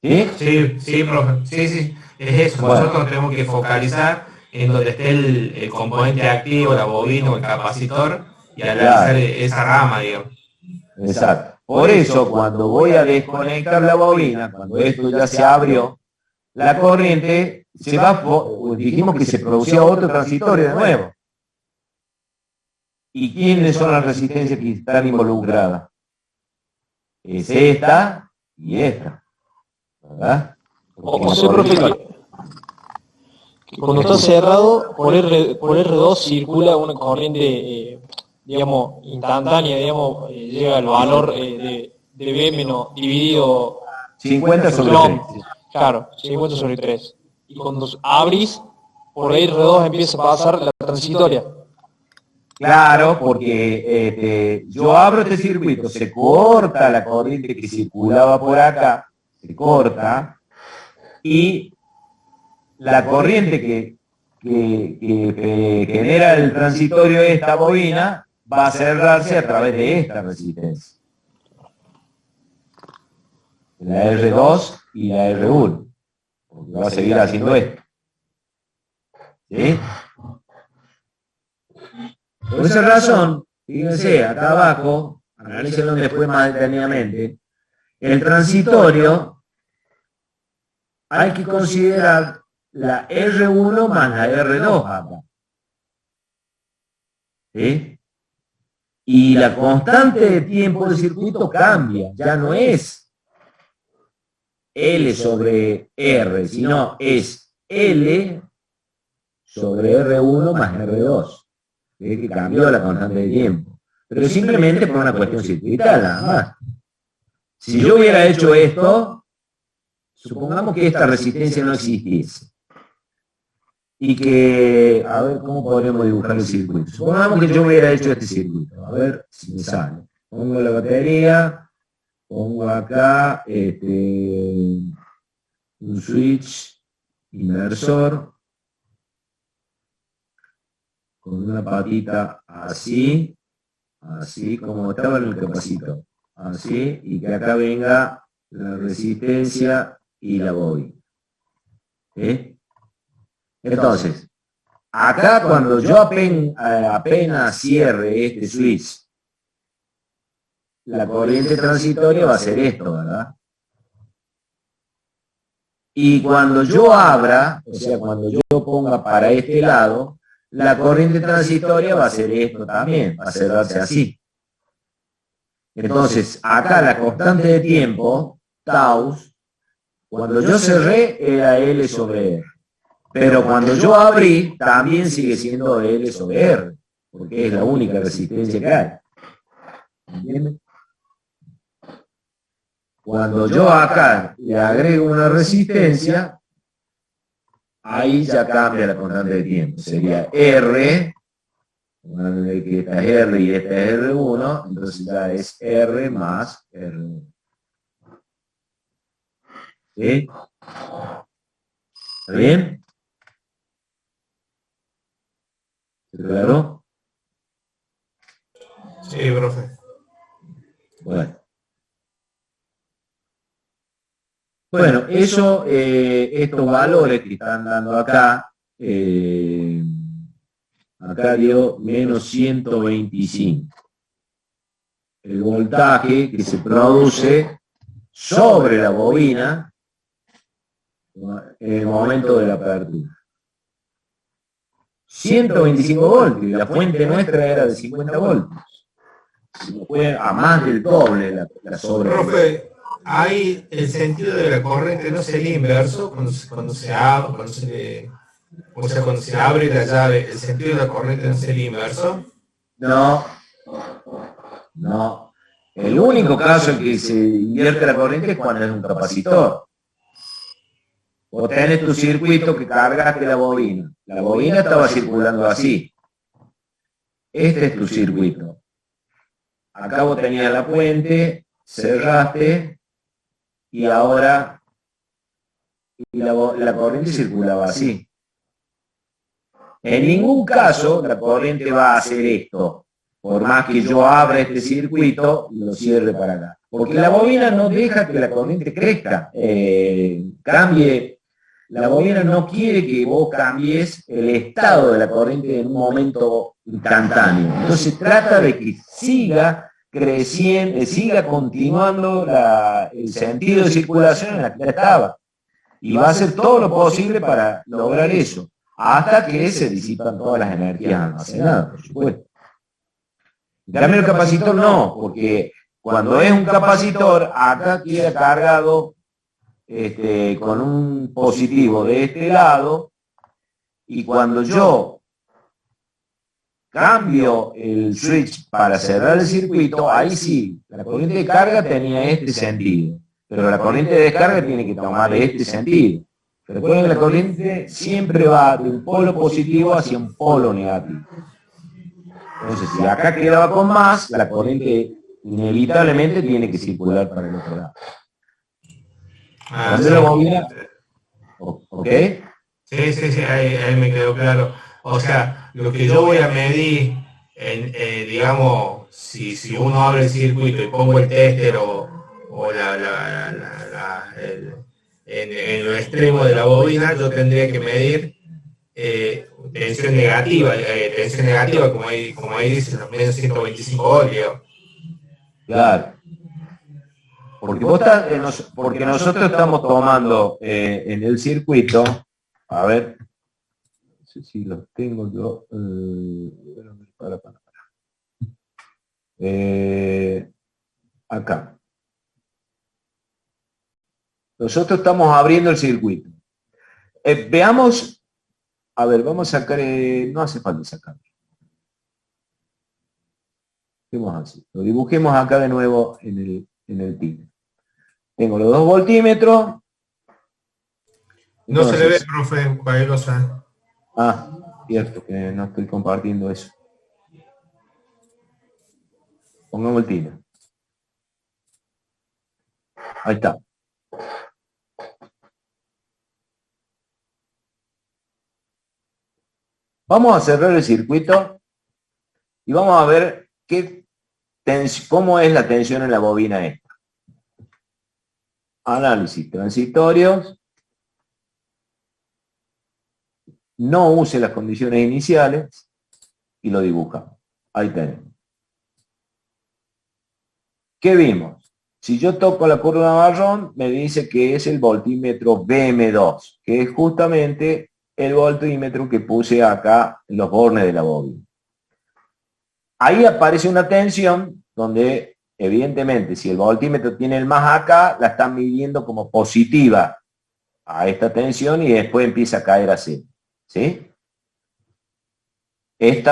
¿Sí? Sí, profe. Sí. Es eso. Bueno. Nosotros tenemos que focalizar en donde esté el componente activo, la bobina o el capacitor, y analizar esa rama, digamos. Exacto. Por eso, cuando voy a desconectar la bobina, cuando esto ya se abrió, la corriente se va, dijimos que se producía otro transitorio de nuevo. ¿Y quiénes son las resistencias que están involucradas? Es esta y esta. ¿Verdad? O sea, profe, que cuando está cerrado, por R2 circula una corriente, digamos, instantánea, digamos, llega al valor de B menos dividido 50 sobre 3. Claro, 50 sobre 3. Y cuando abrís, por R2 empieza a pasar la transitoria. Claro, porque yo abro este circuito, se corta la corriente que circulaba por acá, se corta, y la corriente que genera el transitorio de esta bobina va a cerrarse a través de esta resistencia. La R2 y la R1, porque va a seguir haciendo esto. ¿Sí? Por esa razón, fíjense, acá abajo, analícenlo después más detenidamente, el transitorio hay que considerar la R1 más la R2 acá. ¿Sí? Y la constante de tiempo del circuito cambia, ya no es L sobre R, sino es L sobre R1 más R2. Es que cambió la constante de tiempo. Pero simplemente por una cuestión circuital, nada más. Si yo hubiera hecho esto, supongamos que esta resistencia no existiese. Y que, a ver, ¿cómo podríamos dibujar el circuito? Supongamos que yo hubiera hecho este circuito. A ver si me sale. Pongo la batería, pongo acá un switch inversor con una patita así como estaba en el capacitor, así, y que acá venga la resistencia y la bobina. Entonces, acá cuando yo apenas cierre este switch, la corriente transitoria va a ser esto, ¿verdad? Y cuando yo abra, o sea, cuando yo ponga para este lado, la corriente transitoria va a ser esto también, va a cerrarse así. Entonces, acá la constante de tiempo, tau, cuando yo cerré, era L sobre R. Pero cuando yo abrí, también sigue siendo L sobre R, porque es la única resistencia que hay. ¿Entiendes? Cuando yo acá le agrego una resistencia, ahí ya cambia la constante de tiempo. Sería R, que esta es R y esta es R1, entonces ya es R más R1. ¿Sí? ¿Está bien? ¿Claro? Sí, profe. Bueno. Bueno, eso, estos valores que están dando acá, acá dio menos 125. El voltaje que se produce sobre la bobina en el momento de la apertura. 125 voltios, y la fuente nuestra era de 50 voltios. Fue a más del doble la sobre. Profe, hay el sentido de la corriente, no sería inverso cuando se abre, cuando se abre la llave, el sentido de la corriente no sería inverso. No, no. El único caso en que se invierte la corriente es cuando es un capacitor. Vos tenés tu circuito que cargaste la bobina. La bobina estaba circulando así. Este es tu circuito. Acá vos tenías la puente, cerraste, y ahora la corriente circulaba así. En ningún caso la corriente va a hacer esto, por más que yo abra este circuito y lo cierre para acá. Porque la bobina no deja que la corriente crezca, cambie. La bobina no quiere que vos cambies el estado de la corriente en un momento instantáneo. Entonces trata de que siga creciendo, siga continuando el sentido de circulación en la que estaba. Y va a hacer todo lo posible para lograr eso, hasta que se disipan todas las energías almacenadas, por supuesto. En cambio el capacitor no, porque cuando es un capacitor, acá queda cargado con un positivo de este lado, y cuando yo cambio el switch para cerrar el circuito, ahí sí, la corriente de carga tenía este sentido, pero la corriente de descarga tiene que tomar este sentido. Recuerden que la corriente siempre va de un polo positivo hacia un polo negativo. Entonces, si acá quedaba con más, la corriente inevitablemente tiene que circular para el otro lado. Sí. La bobina, ¿ok? Sí, ahí me quedó claro. O sea, lo que yo voy a medir, digamos, si uno abre el circuito y pongo el tester en el extremo de la bobina, yo tendría que medir tensión negativa, como ahí dice, los menos 125 voltios. Claro. Porque, porque nosotros estamos tomando en el circuito, a ver, no sé si los tengo yo, acá. Nosotros estamos abriendo el circuito. Veamos, a ver, vamos a sacar, no hace falta sacar. Así. Lo dibujemos acá de nuevo en el pin. Tengo los 2 voltímetros. No se le ve, profe, cualquier cosa. Ah, cierto, que no estoy compartiendo eso. Pongamos el pin. Ahí está. Vamos a cerrar el circuito y vamos a ver cómo es la tensión en la bobina esta. Análisis transitorios. No use las condiciones iniciales y lo dibujamos. Ahí tenemos. ¿Qué vimos? Si yo toco la curva marrón, me dice que es el voltímetro BM2, que es justamente el voltímetro que puse acá en los bornes de la bobina. Ahí aparece una tensión donde, evidentemente, si el voltímetro tiene el más acá, la están midiendo como positiva. a esta tensión y después empieza a caer a cero. ¿Sí? En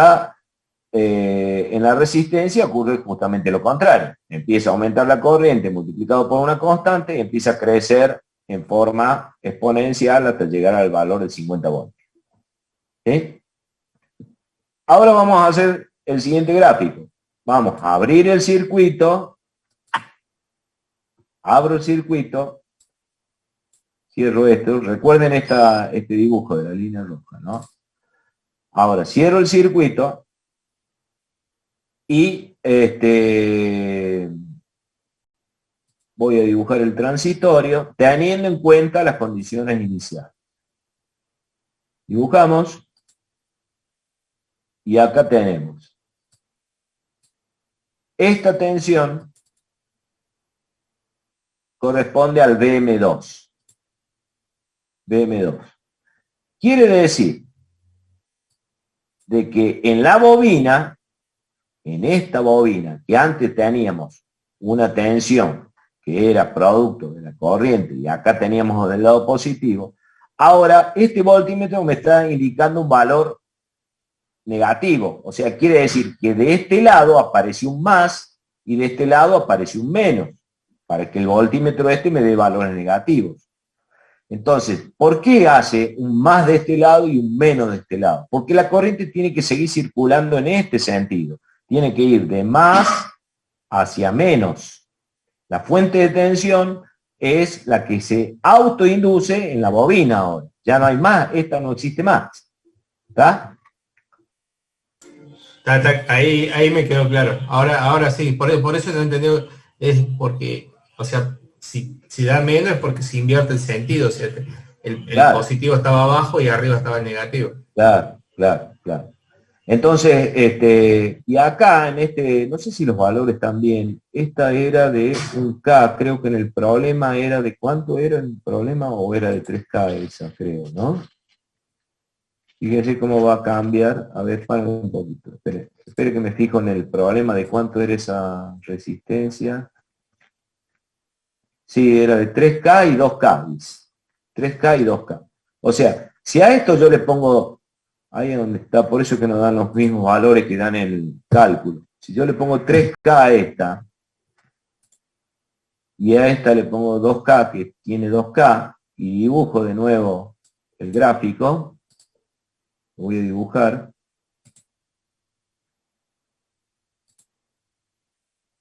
la resistencia ocurre justamente lo contrario. Empieza a aumentar la corriente multiplicado por una constante y empieza a crecer en forma exponencial hasta llegar al valor de 50 voltios. ¿Sí? Ahora vamos a hacer el siguiente gráfico. Vamos a abrir el circuito. Abro el circuito. Cierro esto. Recuerden este dibujo de la línea roja, ¿no? Ahora cierro el circuito y voy a dibujar el transitorio teniendo en cuenta las condiciones iniciales. Dibujamos y acá tenemos esta tensión corresponde al BM2. BM2. Quiere decir de que en la bobina, en esta bobina, que antes teníamos una tensión que era producto de la corriente y acá teníamos del lado positivo, ahora este voltímetro me está indicando un valor negativo. O sea, quiere decir que de este lado apareció un más y de este lado apareció un menos, para que el voltímetro me dé valores negativos. Entonces, ¿por qué hace un más de este lado y un menos de este lado? Porque la corriente tiene que seguir circulando en este sentido. Tiene que ir de más hacia menos. La fuente de tensión es la que se autoinduce en la bobina ahora. Ya no hay más, esta no existe más. ¿Está? Ahí me quedó claro. Ahora sí, por eso no entendí. Es porque, o sea, si da menos es porque se invierte el sentido, o sea, el Claro. positivo estaba abajo y arriba estaba el negativo. Claro. Entonces, y acá en no sé si los valores también, esta era de un K, creo que en el problema era de cuánto era el problema o era de 3K esa, creo, ¿no? Fíjense cómo va a cambiar. A ver, paren un poquito. Espere que me fijo en el problema de cuánto era esa resistencia. Sí, era de 3K y 2K. Dice. 3K y 2K. O sea, si a esto yo le pongo, ahí es donde está, por eso que nos dan los mismos valores que dan el cálculo. Si yo le pongo 3K a esta, y a esta le pongo 2K, que tiene 2K, y dibujo de nuevo el gráfico, lo voy a dibujar.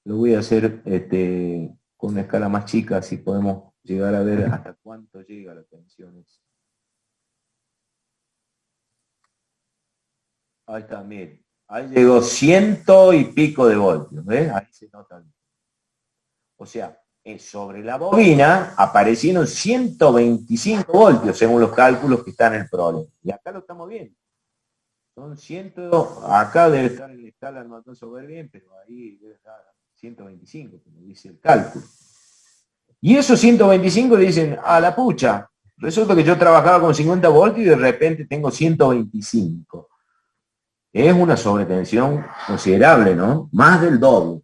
Lo voy a hacer con una escala más chica, así podemos llegar a ver hasta cuánto llega la tensión. Ahí está, miren. Ahí llegó 100 y pico de voltios, ¿ves? Ahí se nota. O sea, sobre la bobina aparecieron 125 voltios según los cálculos que están en el problema. Y acá lo estamos viendo. Son 100, acá debe estar en la escala, no alcanzo a ver bien, pero ahí debe estar 125, como dice el cálculo. Y esos 125 dicen, a la pucha, resulta que yo trabajaba con 50 voltios y de repente tengo 125. Es una sobretensión considerable, ¿no? Más del doble.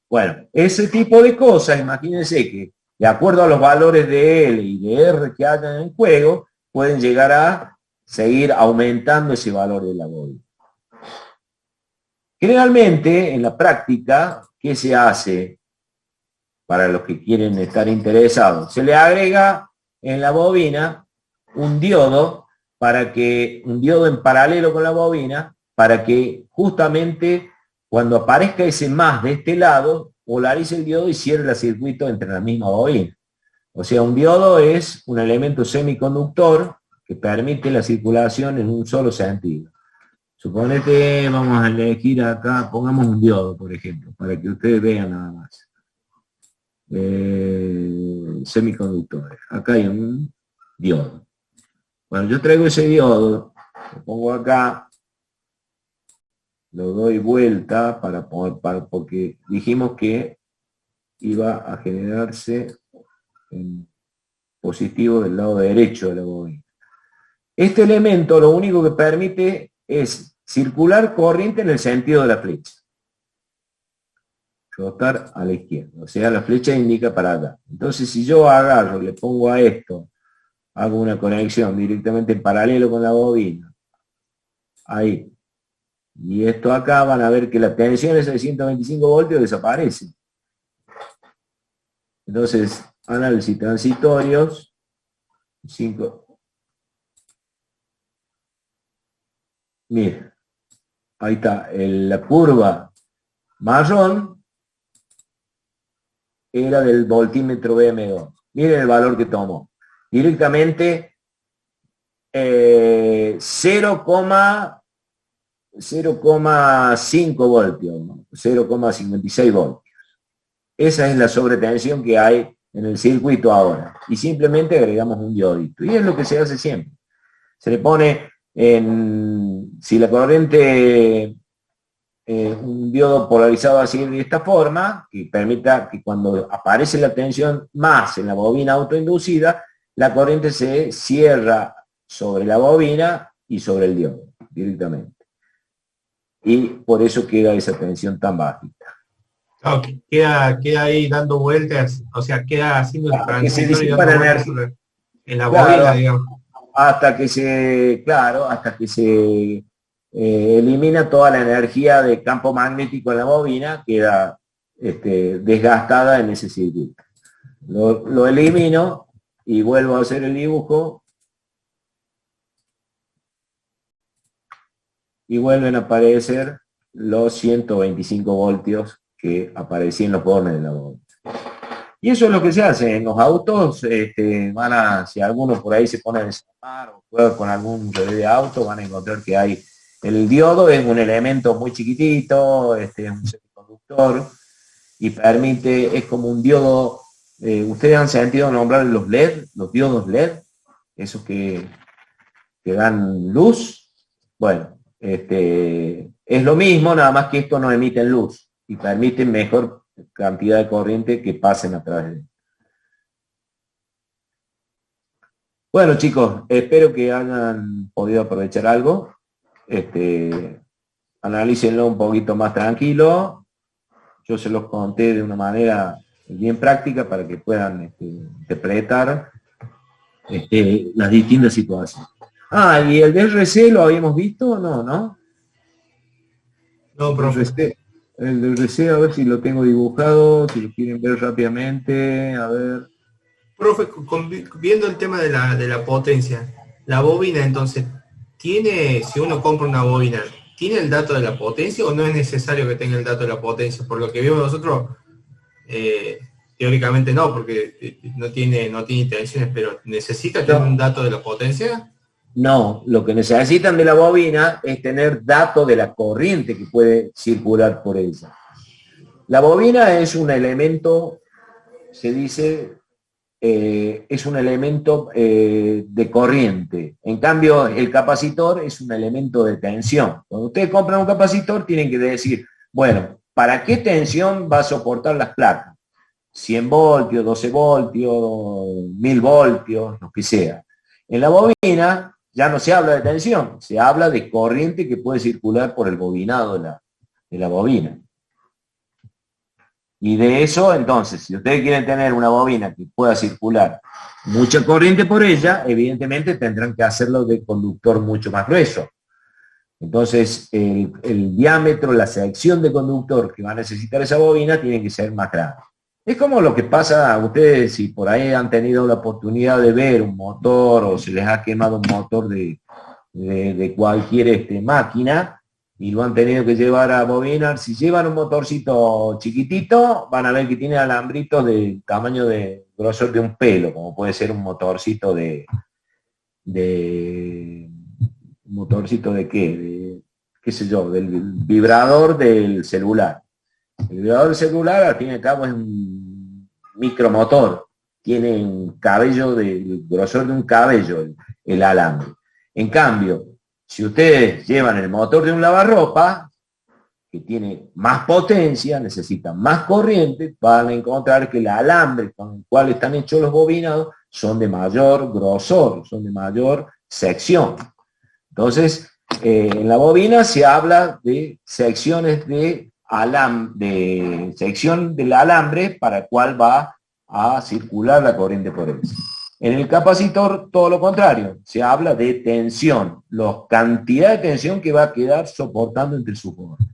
Bueno, ese tipo de cosas, imagínense que de acuerdo a los valores de L y de R que hayan en juego, pueden llegar a seguir aumentando ese valor de la bobina. Generalmente, en la práctica, ¿qué se hace para los que quieren estar interesados? Se le agrega en la bobina un diodo un diodo en paralelo con la bobina, para que justamente cuando aparezca ese más de este lado, polarice el diodo y cierre el circuito entre la misma bobina. O sea, un diodo es un elemento semiconductor que permite la circulación en un solo sentido. Suponete, vamos a elegir acá, pongamos un diodo, por ejemplo, para que ustedes vean nada más. Semiconductores. Acá hay un diodo. Bueno, yo traigo ese diodo, lo pongo acá, lo doy vuelta porque dijimos que iba a generarse en positivo del lado derecho de la bobina. Este elemento lo único que permite es circular corriente en el sentido de la flecha. rotar a la izquierda. O sea, la flecha indica para allá. Entonces, si yo agarro, le pongo a esto, hago una conexión directamente en paralelo con la bobina, ahí, y esto acá, van a ver que la tensión esa de 125 voltios desaparece. Entonces, análisis transitorios, 5. Miren, ahí está, la curva marrón era del voltímetro BM2. Miren el valor que tomó. Directamente 0,5 voltios, ¿no? 0,56 voltios. Esa es la sobretensión que hay en el circuito ahora. Y simplemente agregamos un diodito. Y es lo que se hace siempre. Se le pone si la corriente, un diodo polarizado así de esta forma, que permita que cuando aparece la tensión más en la bobina autoinducida, la corriente se cierra sobre la bobina y sobre el diodo directamente. Y por eso queda esa tensión tan bajita. Ok, queda ahí dando vueltas, o sea, queda haciendo el Que se transistor y disipa dando la vueltas energía. en la Claro, bobina, digamos. hasta que se elimina toda la energía de campo magnético en la bobina, queda desgastada en ese circuito. Lo elimino y vuelvo a hacer el dibujo y vuelven a aparecer los 125 voltios que aparecían en los bornes de la bobina. Y eso es lo que se hace en los autos. Si algunos por ahí se pone a desarmar o juega con algún relé de auto, van a encontrar que hay el diodo, es un elemento muy chiquitito, es un semiconductor y permite, es como un diodo. Ustedes han sentido nombrar los LED, los diodos LED, esos que dan luz. Bueno, es lo mismo, nada más que estos no emiten luz y permiten mejor cantidad de corriente que pasen a través de él. Bueno, chicos, espero que hayan podido aprovechar algo. Analícenlo un poquito más tranquilo. Yo se los conté de una manera bien práctica para que puedan interpretar las distintas situaciones. ¿Y el DRC lo habíamos visto o no? No, profe. El DRC, a ver si lo tengo dibujado, si lo quieren ver rápidamente, a ver. Profe, viendo el tema de la potencia, la bobina entonces, si uno compra una bobina, ¿tiene el dato de la potencia o no es necesario que tenga el dato de la potencia? Por lo que vimos nosotros, teóricamente no, porque no tiene tensiones, pero ¿necesita tener un dato de la potencia? No, lo que necesitan de la bobina es tener datos de la corriente que puede circular por ella. La bobina es un elemento, se dice, es un elemento de corriente. En cambio, el capacitor es un elemento de tensión. Cuando ustedes compran un capacitor, tienen que decir, bueno, ¿para qué tensión va a soportar las placas? 100 voltios, 12 voltios, 1000 voltios, lo que sea. En la bobina ya no se habla de tensión, se habla de corriente que puede circular por el bobinado de la bobina. Y de eso, entonces, si ustedes quieren tener una bobina que pueda circular mucha corriente por ella, evidentemente tendrán que hacerlo de conductor mucho más grueso. Entonces, el diámetro, la sección de conductor que va a necesitar esa bobina tiene que ser más grande. Es como lo que pasa a ustedes si por ahí han tenido la oportunidad de ver un motor o se les ha quemado un motor de cualquier máquina y lo han tenido que llevar a bobinar. Si llevan un motorcito chiquitito, van a ver que tiene alambritos del tamaño de grosor de un pelo, como puede ser un motorcito de qué, qué sé yo, del vibrador del celular. El vibrador del celular, al fin y al cabo, es un micromotor. Tiene un cabello del grosor de un cabello el alambre. En cambio, si ustedes llevan el motor de un lavarropa, que tiene más potencia, necesitan más corriente, van a encontrar que el alambre con el cual están hechos los bobinados son de mayor grosor, son de mayor sección. Entonces, en la bobina se habla de secciones de de sección del alambre para el cual va a circular la corriente por él. En el capacitor, todo lo contrario, se habla de tensión, la cantidad de tensión que va a quedar soportando entre sus bordes.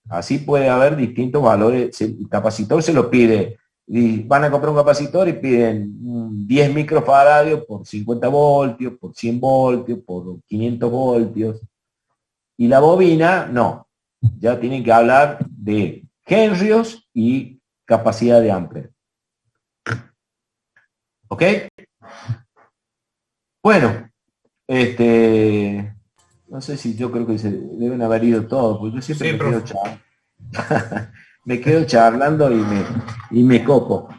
Así puede haber distintos valores. El capacitor se lo pide, y van a comprar un capacitor y piden 10 microfaradios por 50 voltios, por 100 voltios, por 500 voltios. Y la bobina, no. Ya tienen que hablar de henrios y capacidad de amperes. ¿Ok? Bueno, no sé si yo creo que se deben haber ido todos, porque yo siempre me quedo charlando y me copo.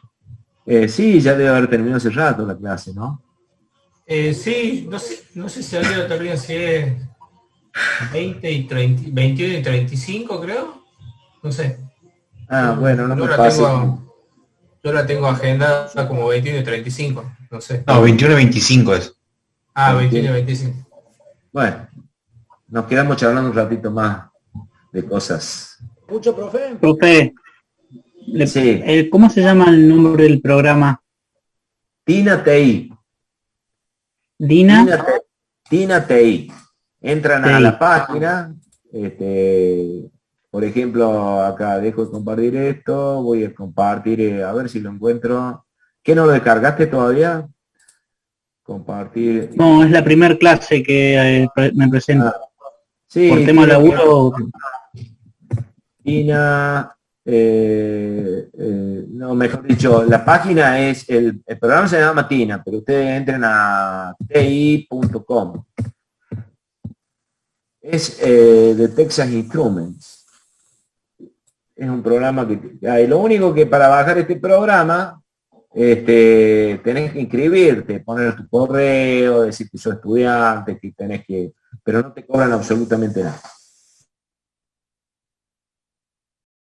Sí, ya debe haber terminado hace rato la clase, ¿no? Sí, no sé si alguien también si es 20 y 30, 21 y 35, creo. No sé. Ah, bueno, no me pase. Yo la tengo agendada como 21 y 35, no sé. No, 21 y 25 es. Ah, 21 y 25. Bueno, nos quedamos charlando un ratito más de cosas. Mucho, profe. Profe, Sí. ¿cómo se llama el nombre del programa? Tina TI. ¿Dina? Tina TI. Entran a TI. la página, por ejemplo, acá dejo de compartir esto, voy a compartir, a ver si lo encuentro. ¿Qué no lo descargaste todavía? Compartir. No, es la primera clase que me presento. Sí, Por tema de laburo. Tina, no, mejor dicho, la página es, el programa se llama Tina, pero ustedes entren a ti.com. Es de Texas Instruments. Es un programa que lo único que para bajar este programa tenés que inscribirte, poner tu correo, decir que sos estudiante, que tenés que, pero no te cobran absolutamente nada.